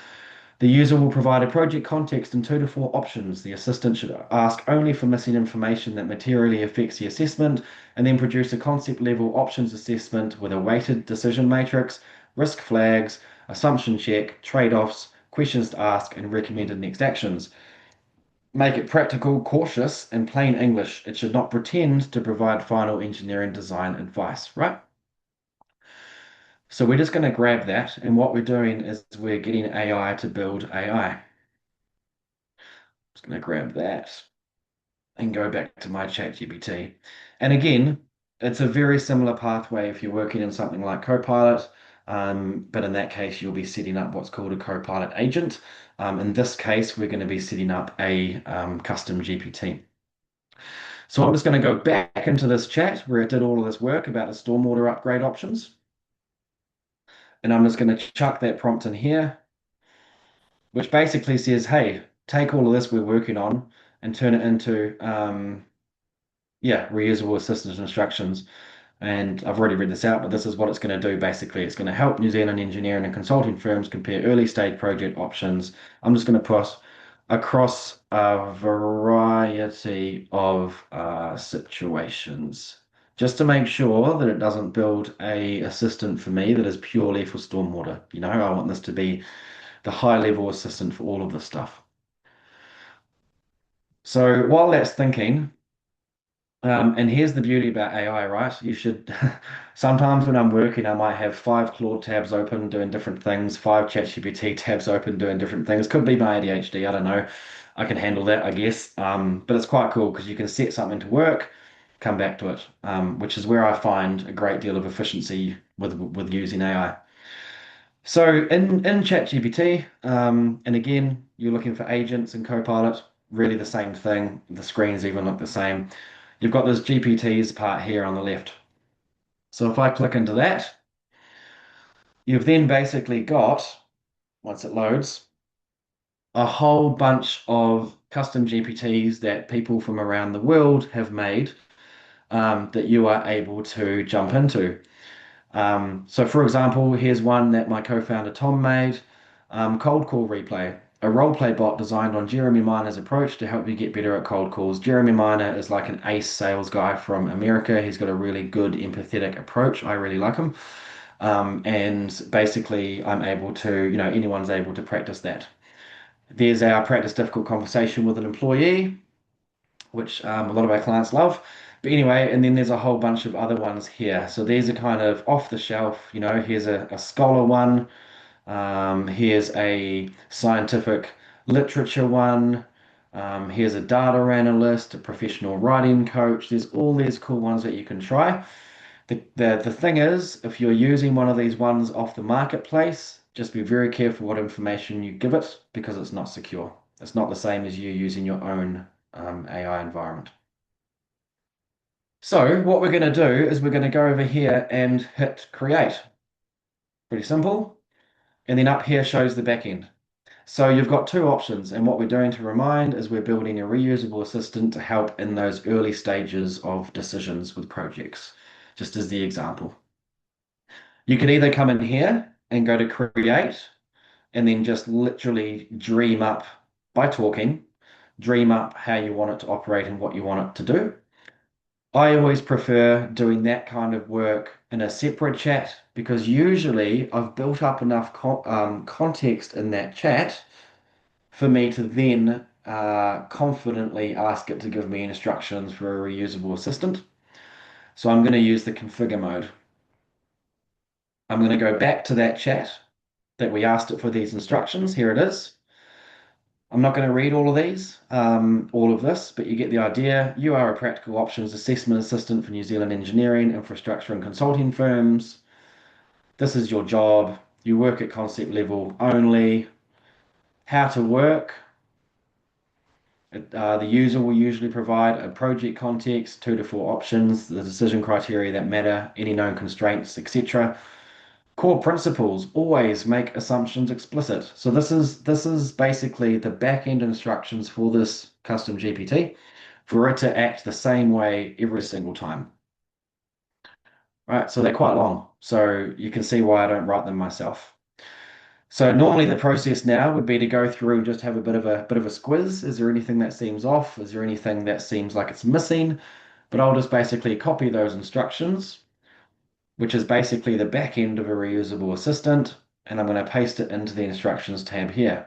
The user will provide a project context and 2 to 4 options. The assistant should ask only for missing information that materially affects the assessment and then produce a concept level options assessment with a weighted decision matrix, risk flags, assumption check, trade-offs, questions to ask, and recommended next actions. Make it practical, cautious, and plain English. It should not pretend to provide final engineering design advice, right? So we're just going to grab that, and what we're doing is we're getting AI to build AI. Just going to grab that and go back to my chat GPT. And again, it's a very similar pathway if you're working in something like Copilot, but in that case, you'll be setting up what's called a Copilot agent. In this case, we're going to be setting up a custom GPT. So I'm just going to go back into this chat where it did all of this work about the stormwater upgrade options. And I'm just going to chuck that prompt in here, which basically says, hey, take all of this we're working on and turn it into yeah, reusable assistant instructions. And I've already read this out, but this is what it's going to do basically. It's going to help New Zealand engineering and consulting firms compare early stage project options. I'm just going to put across a variety of situations just to make sure that it doesn't build a assistant for me that is purely for stormwater. You know, I want this to be the high level assistant for all of this stuff. So while that's thinking, and here's the beauty about AI, right? You should sometimes when I'm working, I might have 5 Claude tabs open doing different things, 5 ChatGPT tabs open doing different things. Could be my ADHD, I don't know. I can handle that, I guess. But it's quite cool because you can set something to work, come back to it, which is where I find a great deal of efficiency with using AI. So in ChatGPT, and again, you're looking for agents and Copilot, really the same thing. The screens even look the same. You've got this GPTs part here on the left. So if I click into that, you've then basically got, once it loads, a whole bunch of custom GPTs that people from around the world have made that you are able to jump into. So for example, here's one that my co-founder Tom made, cold call replay, a role play bot designed on Jeremy Miner's approach to help you get better at cold calls. Jeremy Miner is like an ace sales guy from America. He's got a really good empathetic approach. I really like him. And basically I'm able to, anyone's able to practice that. There's our practice difficult conversation with an employee, which a lot of our clients love. But anyway, and then there's a whole bunch of other ones here. So there's a kind of off the shelf, here's a scholar one, here's a scientific literature one, here's a data analyst, a professional writing coach. There's all these cool ones that you can try. The thing is, if you're using one of these ones off the marketplace, just be very careful what information you give it because it's not secure. It's not the same as you using your own AI environment. So what we're going to do is we're going to go over here and hit create. Pretty simple. And then up here shows the back end. So you've got two options, and what we're doing to remind is we're building a reusable assistant to help in those early stages of decisions with projects, just as the example. You could either come in here and go to create and then just literally dream up by talking, dream up how you want it to operate and what you want it to do. I always prefer doing that kind of work in a separate chat because usually I've built up enough context in that chat for me to then confidently ask it to give me instructions for a reusable assistant. So I'm going to use the configure mode. I'm going to go back to that chat that we asked it for these instructions. Here it is. I'm not going to read all of this, but you get the idea. You are a practical options assessment assistant for New Zealand engineering, infrastructure, and consulting firms. This is your job. You work at concept level only. How to work. The user will usually provide a project context, 2 to 4 options, the decision criteria that matter, any known constraints, etc. Core principles, always make assumptions explicit. So this is basically the back-end instructions for this custom GPT for it to act the same way every single time. Right, so they're quite long. So you can see why I don't write them myself. So normally the process now would be to go through and just have a bit of a squiz. Is there anything that seems off? Is there anything that seems like it's missing? But I'll just basically copy those instructions, which is basically the back end of a reusable assistant, and I'm going to paste it into the instructions tab here.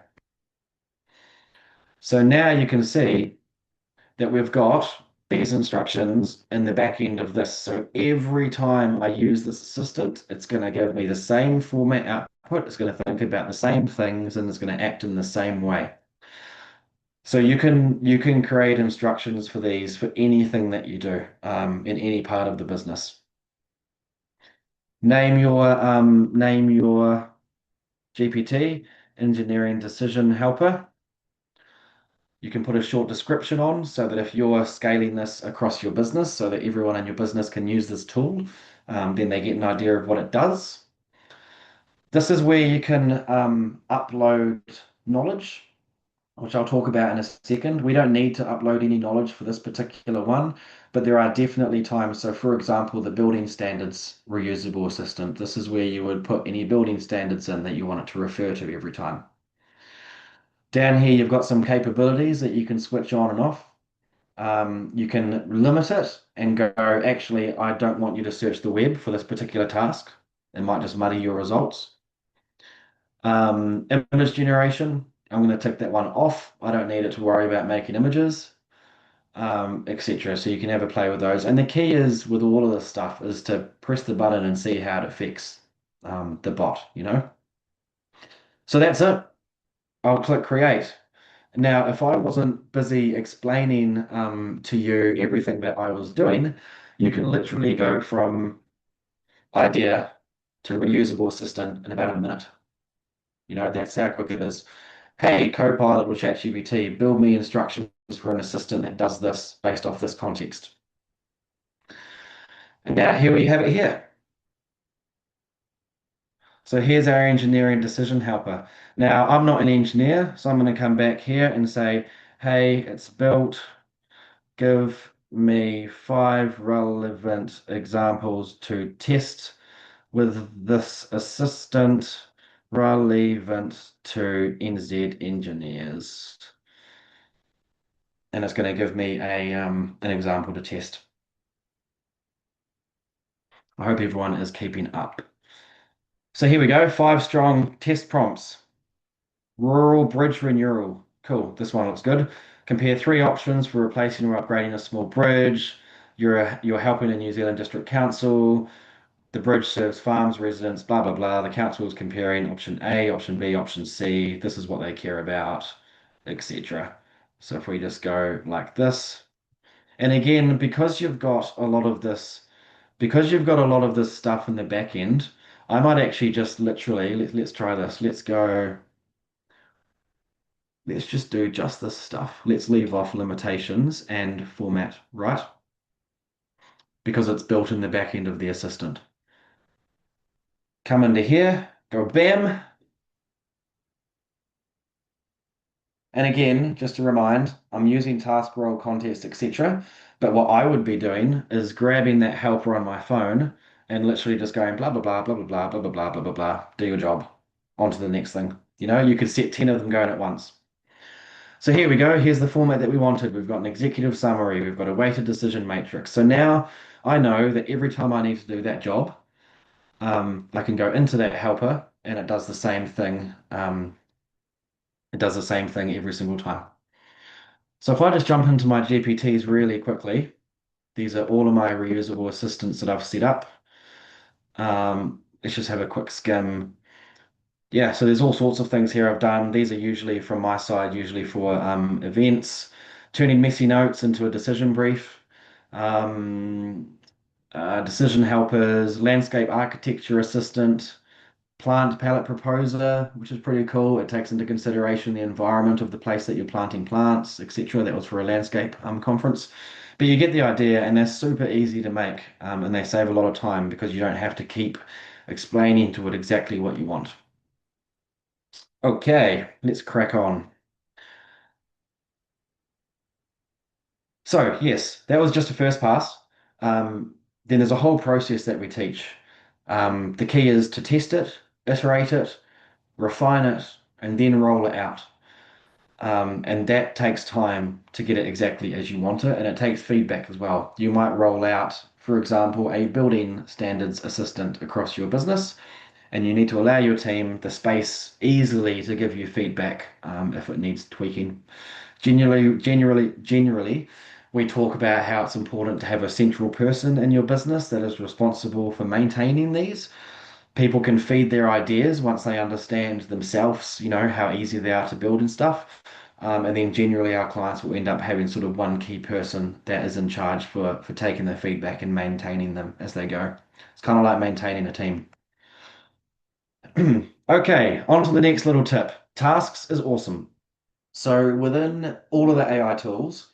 So now you can see that we've got these instructions in the back end of this. So every time I use this assistant, it's going to give me the same format output. It's going to think about the same things and it's going to act in the same way. So you can create instructions for these for anything that you do in any part of the business. Name your GPT, engineering decision helper. You can put a short description on so that if you're scaling this across your business so that everyone in your business can use this tool, then they get an idea of what it does. This is where you can upload knowledge, which I'll talk about in a second. We don't need to upload any knowledge for this particular one, but there are definitely times. So, for example, the building standards reusable assistant, this is where you would put any building standards in that you want it to refer to every time. Down here, you've got some capabilities that you can switch on and off. You can limit it and go, actually, I don't want you to search the web for this particular task. It might just muddy your results. Image generation, I'm going to tick that one off. I don't need it to worry about making images, etc. So you can have a play with those. And the key is with all of this stuff is to press the button and see how it affects the bot. So that's it. I'll click create. Now, if I wasn't busy explaining to you everything that I was doing, you can literally go from idea to reusable assistant in about a minute. That's how quick it is. Hey, Copilot or ChatGPT, build me instructions for an assistant that does this based off this context. And now here we have it here. So here's our engineering decision helper. Now, I'm not an engineer, so I'm going to come back here and say, hey, it's built. Give me 5 relevant examples to test with this assistant relevant to NZ engineers. And it's going to give me an example to test. I hope everyone is keeping up. So here we go, 5 strong test prompts. Rural bridge renewal. Cool, this one looks good. Compare 3 options for replacing or upgrading a small bridge. You're helping a New Zealand District Council. The bridge serves farms, residents, blah, blah, blah. The council is comparing option A, option B, option C. This is what they care about, etc. So if we just go like this, and again, because you've got a lot of this stuff in the back end, I might actually just literally, let's try this. Let's just do just this stuff. Let's leave off limitations and format, right? Because it's built in the back end of the assistant. Come into here, go bam. And again, just to remind, I'm using task role context, etc. But what I would be doing is grabbing that helper on my phone and literally just going blah blah blah blah blah blah blah blah blah blah blah blah. Do your job. On to the next thing. You could set 10 of them going at once. So here we go. Here's the format that we wanted. We've got an executive summary. We've got a weighted decision matrix. So now I know that every time I need to do that job, I can go into that helper and it does the same thing. It does the same thing every single time. So if I just jump into my GPTs really quickly, these are all of my reusable assistants that I've set up. Let's just have a quick skim. Yeah, so there's all sorts of things here I've done. These are usually from my side, usually for events, turning messy notes into a decision brief, um, decision helpers, landscape architecture assistant, plant palette proposer, which is pretty cool. It takes into consideration the environment of the place that you're planting plants, etc. That was for a landscape conference. But you get the idea, and they're super easy to make, and they save a lot of time because you don't have to keep explaining to it exactly what you want. Okay, let's crack on. So, yes, that was just a first pass. Then there's a whole process that we teach. The key is to test it, iterate it, refine it, and then roll it out. And that takes time to get it exactly as you want it, and it takes feedback as well. You might roll out, for example, a building standards assistant across your business, and you need to allow your team the space easily to give you feedback if it needs tweaking. Generally, we talk about how it's important to have a central person in your business that is responsible for maintaining these. People can feed their ideas once they understand themselves, how easy they are to build and stuff. And then generally our clients will end up having sort of one key person that is in charge for taking their feedback and maintaining them as they go. It's kind of like maintaining a team. Okay, on to the next little tip. Tasks is awesome. So within all of the AI tools,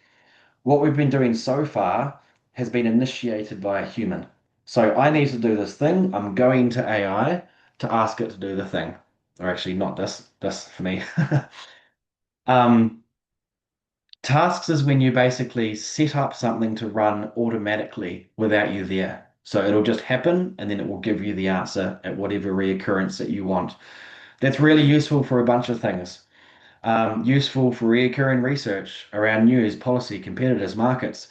what we've been doing so far has been initiated by a human. So I need to do this thing. I'm going to AI to ask it to do the thing. Or actually, not this for me. Um, Tasks is when you basically set up something to run automatically without you there. So it'll just happen and then it will give you the answer at whatever reoccurrence that you want. That's really useful for a bunch of things. Useful for recurring research around news, policy, competitors, markets.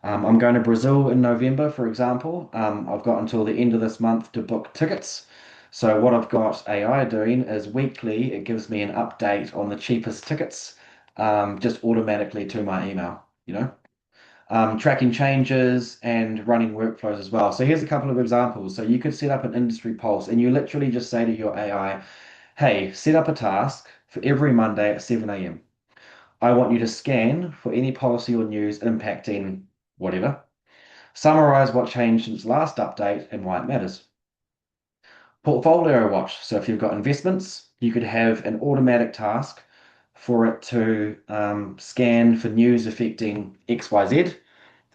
I'm going to Brazil in November, for example. I've got until the end of this month to book tickets. So what I've got AI doing is weekly, it gives me an update on the cheapest tickets, just automatically to my email. Tracking changes and running workflows as well. So here's a couple of examples. So you could set up an industry pulse and you literally just say to your AI, hey, set up a task for every Monday at 7 a.m. I want you to scan for any policy or news impacting whatever. Summarize what changed since last update and why it matters. Portfolio watch. So if you've got investments, you could have an automatic task for it to scan for news affecting XYZ,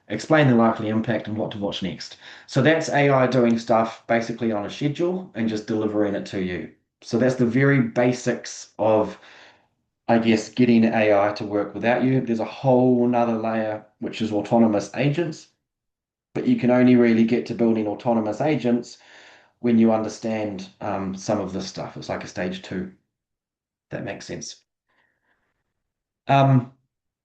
explain the likely impact and what to watch next. So that's AI doing stuff basically on a schedule and just delivering it to you. So that's the very basics of, I guess, getting AI to work without you. There's a whole nother layer, which is autonomous agents, but you can only really get to building autonomous agents when you understand some of this stuff. It's like a stage two. That makes sense. Um,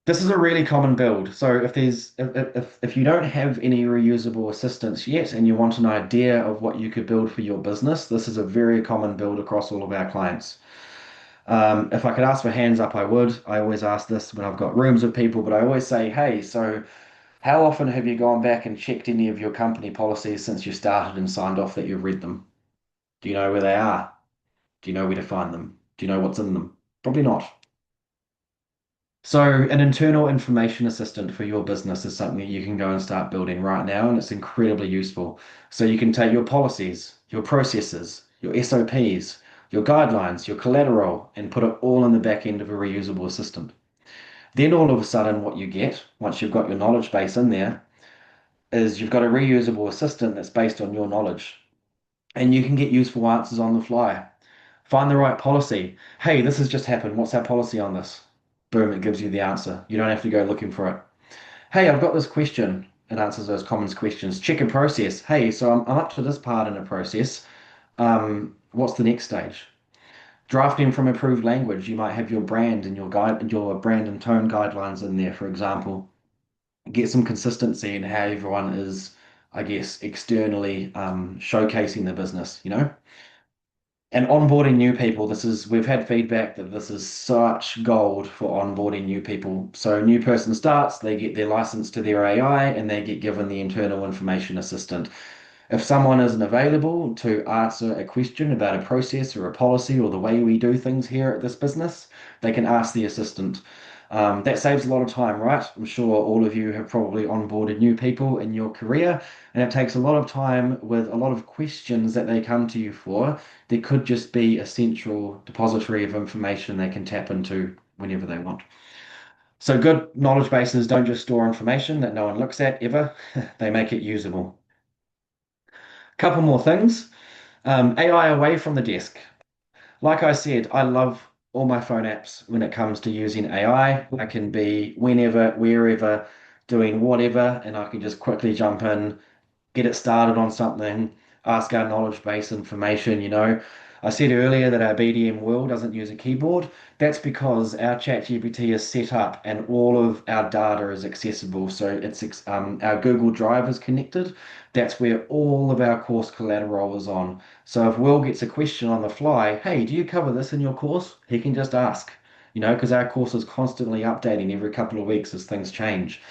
this is a really common build. So if you don't have any reusable assistants yet and you want an idea of what you could build for your business, this is a very common build across all of our clients. If I could ask for hands up, I would. I always ask this when I've got rooms of people, but I always say, hey, so how often have you gone back and checked any of your company policies since you started and signed off that you've read them? Do you know where they are? Do you know where to find them? Do you know what's in them? Probably not. So an internal information assistant for your business is something that you can go and start building right now, and it's incredibly useful. So you can take your policies, your processes, your SOPs, your guidelines, your collateral, and put it all in the back end of a reusable assistant. Then all of a sudden, what you get, once you've got your knowledge base in there, is you've got a reusable assistant that's based on your knowledge. And you can get useful answers on the fly. Find the right policy. Hey, this has just happened. What's our policy on this? boom, it gives you the answer. You don't have to go looking for it. Hey, I've got this question. It answers those common questions. Check a process. Hey, so I'm up to this part in a process. What's the next stage? Drafting from approved language. You might have your brand and your brand and tone guidelines in there, for example. Get some consistency in how everyone is, I guess, externally showcasing the business, you know? And onboarding new people, we've had feedback that this is such gold for onboarding new people. So, new person starts, they get their license to their AI and they get given the internal information assistant. If someone isn't available to answer a question about a process or a policy or the way we do things here at this business, they can ask the assistant. That saves a lot of time, right? I'm sure all of you have probably onboarded new people in your career, and it takes a lot of time with a lot of questions that they come to you for. There could just be a central depository of information they can tap into whenever they want. So, good knowledge bases don't just store information that no one looks at ever, they make it usable. Couple more things. AI away from the desk. Like I said, I love all my phone apps when it comes to using AI. I can be whenever, wherever, doing whatever, and I can just quickly jump in, get it started on something, ask our knowledge base information, you know. I said earlier that our BDM world doesn't use a keyboard. That's because our ChatGPT is set up and all of our data is accessible. So our Google Drive is connected. That's where all of our course collateral is on. So if Will gets a question on the fly, hey, do you cover this in your course? He can just ask, you know, because our course is constantly updating every couple of weeks as things change.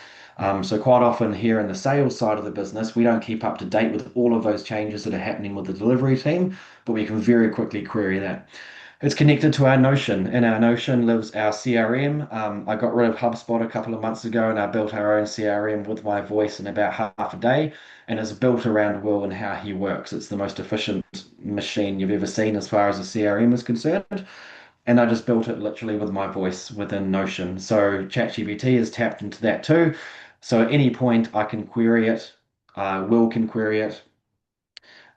So quite often here in the sales side of the business, we don't keep up to date with all of those changes that are happening with the delivery team, but we can very quickly query that. It's connected to our Notion. In our Notion lives our CRM. I got rid of HubSpot a couple of months ago and I built our own CRM with my voice in about half a day. And it's built around Will and how he works. It's the most efficient machine you've ever seen as far as a CRM is concerned. And I just built it literally with my voice within Notion. So ChatGPT is tapped into that too. So at any point I can query it, Will can query it.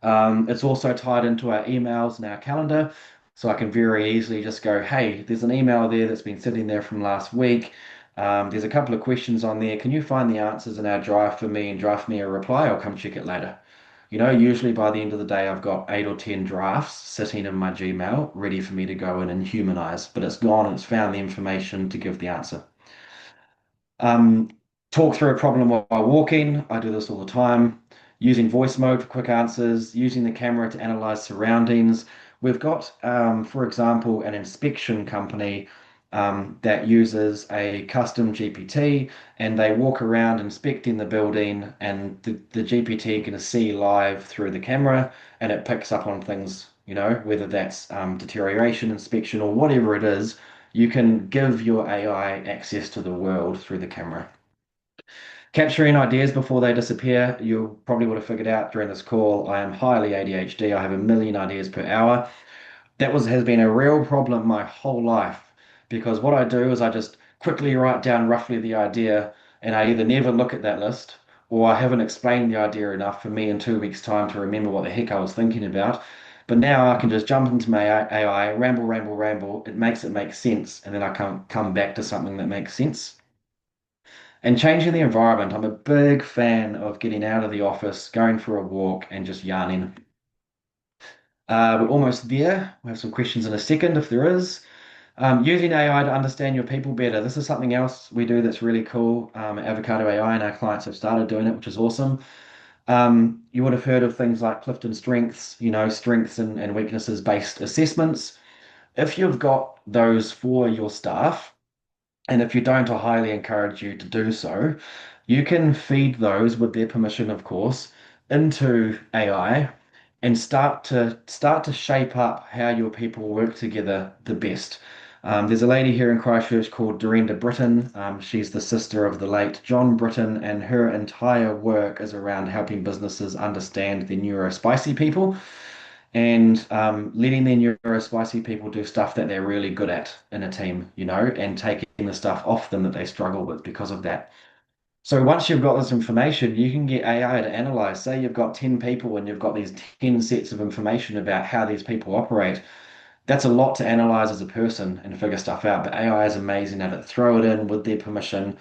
It's also tied into our emails and our calendar. So I can very easily just go, hey, there's an email there that's been sitting there from last week. There's a couple of questions on there. Can you find the answers in our drive for me and draft me a reply? I'll come check it later. You know, usually by the end of the day, I've got 8 or 10 drafts sitting in my Gmail ready for me to go in and humanize, but it's gone and it's found the information to give the answer. Um, Talk through a problem while walking. I do this all the time. Using voice mode for quick answers, using the camera to analyze surroundings. We've got, for example, an inspection company that uses a custom GPT and they walk around inspecting the building, and the GPT can see live through the camera and it picks up on things, you know, whether that's deterioration, inspection, or whatever it is. You can give your AI access to the world through the camera. Capturing ideas before they disappear. You probably would have figured out during this call, I am highly ADHD. I have a million ideas per hour. Has been a real problem my whole life because what I do is I just quickly write down roughly the idea and I either never look at that list or I haven't explained the idea enough for me in 2 weeks' time to remember what the heck I was thinking about. But now I can just jump into my AI, ramble, ramble, ramble. It makes it make sense, and then I can come back to something that makes sense. And changing the environment. I'm a big fan of getting out of the office, going for a walk, and just yarning. We're almost there. We have some questions in a second if there is. Using AI to understand your people better. This is something else we do that's really cool. Avocado AI and our clients have started doing it, which is awesome. You would have heard of things like Clifton Strengths, you know, strengths and weaknesses based assessments. If you've got those for your staff, and if you don't, I highly encourage you to do so. You can feed those with their permission, of course, into AI and start to shape up how your people work together the best. There's a lady here in Christchurch called Dorinda Britton. She's the sister of the late John Britton, and her entire work is around helping businesses understand the neurospicy people and letting their neurospicy people do stuff that they're really good at in a team, you know, and taking the stuff off them that they struggle with because of that. So once you've got this information, you can get AI to analyze. Say you've got 10 people and you've got these 10 sets of information about how these people operate. That's a lot to analyze as a person and figure stuff out. But AI is amazing at it. Throw it in with their permission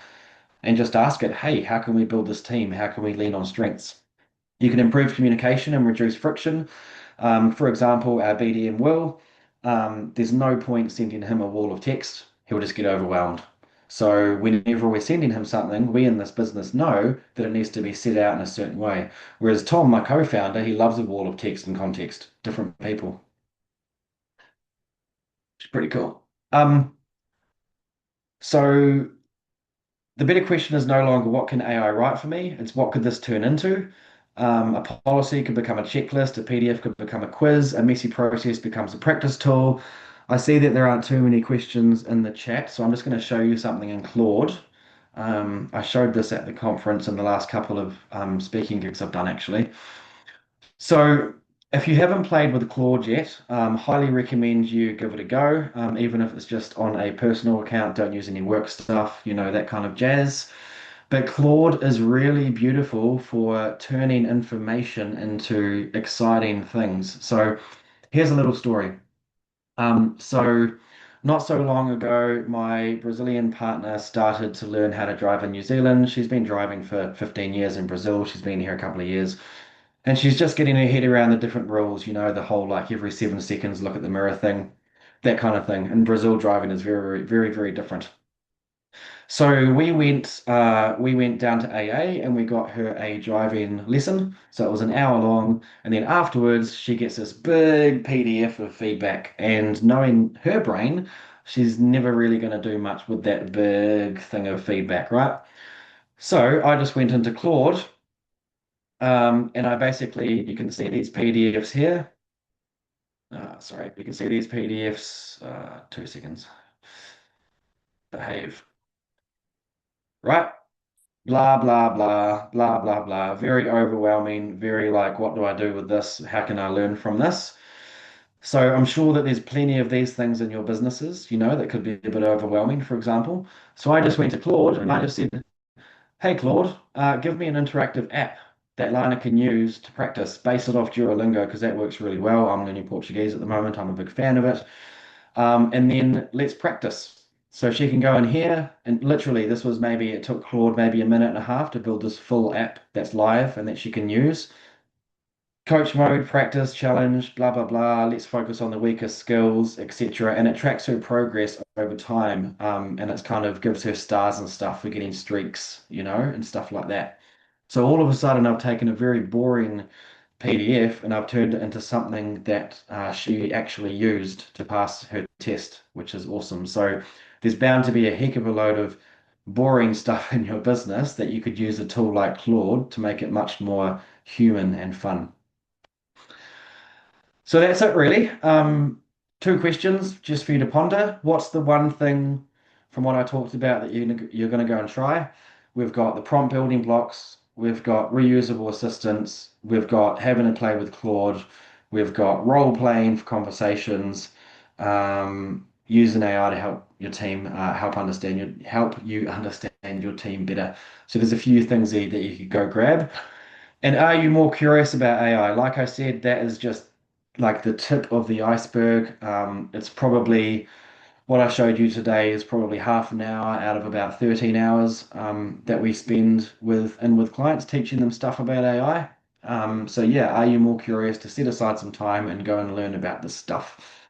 and just ask it, hey, how can we build this team? How can we lean on strengths? You can improve communication and reduce friction. For example, our BDM will, there's no point sending him a wall of text. He'll just get overwhelmed. So whenever we're sending him something, we in this business know that it needs to be set out in a certain way. Whereas Tom, my co-founder, he loves a wall of text and context, different people. It's pretty cool. So the better question is no longer what can AI write for me? It's what could this turn into? A policy could become a checklist, a PDF could become a quiz, a messy process becomes a practice tool. I see that there aren't too many questions in the chat, so I'm just going to show you something in Claude. I showed this at the conference in the last couple of speaking gigs I've done actually. So if you haven't played with Claude yet, highly recommend you give it a go, even if it's just on a personal account, don't use any work stuff, that kind of jazz. But Claude is really beautiful for turning information into exciting things. So here's a little story. So not so long ago, my Brazilian partner started to learn how to drive in New Zealand. She's been driving for 15 years in Brazil. She's been here a couple of years. And she's just getting her head around the different rules, the whole like every 7 seconds look at the mirror thing, that kind of thing. In Brazil, driving is very, very, very different. So we went down to AA and we got her a driving lesson. So it was an hour long, and then afterwards she gets this big PDF of feedback. And knowing her brain, she's never really going to do much with that big thing of feedback, right? So I just went into Claude, and I basically you can see these PDFs here. Sorry, you can see these PDFs. 2 seconds. Behave. Right? Blah, blah, blah, blah, blah, blah. Very overwhelming, very like, what do I do with this? How can I learn from this? So I'm sure that there's plenty of these things in your businesses, that could be a bit overwhelming, for example. So I just went to Claude and I just said, hey, Claude, give me an interactive app that Lana can use to practice. Base it off Duolingo because that works really well. I'm learning Portuguese at the moment. I'm a big fan of it. And then let's practice. So she can go in here, and literally, it took Claude maybe a minute and a half to build this full app that's live and that she can use. Coach mode, practice, challenge, blah, blah, blah. Let's focus on the weaker skills, etc. And it tracks her progress over time. And it's kind of gives her stars and stuff for getting streaks, and stuff like that. So all of a sudden, I've taken a very boring PDF and I've turned it into something that she actually used to pass her test, which is awesome. So there's bound to be a heck of a load of boring stuff in your business that you could use a tool like Claude to make it much more human and fun. So that's it, really. Two questions just for you to ponder. What's the one thing from what I talked about that you're going to go and try? We've got the prompt building blocks. We've got reusable assistants. We've got having to play with Claude. We've got role playing for conversations. Using AI to help your team help you understand your team better. So there's a few things there that you could go grab. And are you more curious about AI? Like I said, that is just like the tip of the iceberg. It's probably what I showed you today is probably half an hour out of about 13 hours that we spend with clients teaching them stuff about AI. So yeah, are you more curious to set aside some time and go and learn about this stuff?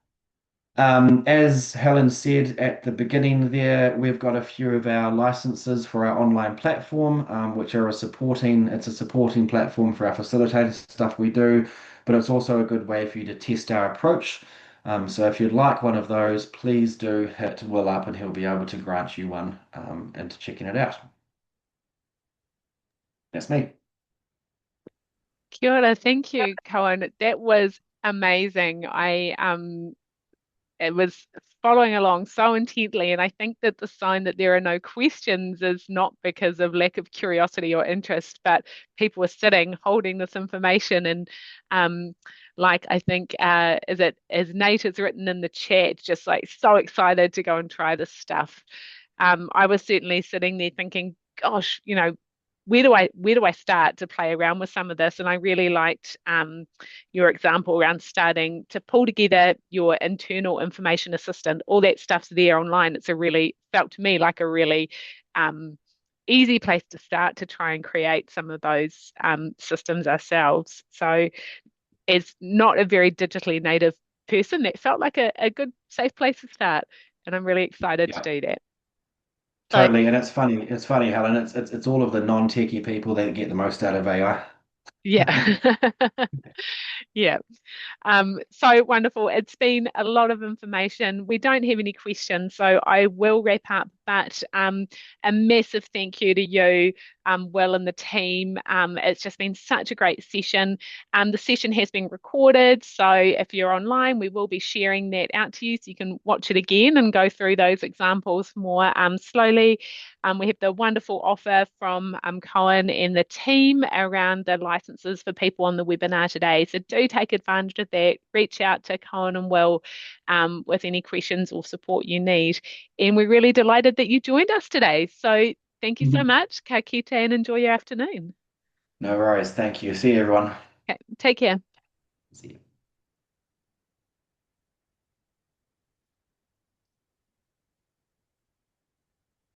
As Helen said at the beginning there, we've got a few of our licenses for our online platform, which are it's a supporting platform for our facilitated stuff we do, but it's also a good way for you to test our approach. So if you'd like one of those, please do hit Will up and he'll be able to grant you one into checking it out. That's me. Kia ora, thank you, Cohen. That was amazing. I it was following along so intently. And I think that the sign that there are no questions is not because of lack of curiosity or interest, but people are sitting holding this information. And like I think is it as Nate has written in the chat, just like so excited to go and try this stuff. I was certainly sitting there thinking, gosh, where do I start to play around with some of this? And I really liked your example around starting to pull together your internal information assistant. All that stuff's there online. It's a really felt to me like a really um, easy place to start to try and create some of those systems ourselves. So, as not a very digitally native person, that felt like a good, safe place to start. And I'm really excited to Yeah, do that. So, totally. And it's funny. It's funny, Helen. It's all of the non-techie people that get the most out of AI. yeah. Yeah. So wonderful. It's been a lot of information. We don't have any questions, so I will wrap up. But a massive thank you to you, Will, and the team. It's just been such a great session. The session has been recorded, so if you're online, we will be sharing that out to you so you can watch it again and go through those examples more slowly. We have the wonderful offer from Cohen and the team around the licenses for people on the webinar today. So do take advantage of that. Reach out to Cohen and Will with any questions or support you need. And we're really delighted that you joined us today. So thank you so Mhm. much. Ka kite and enjoy your afternoon. No worries. Thank you. See you, everyone. Okay, take care. See you.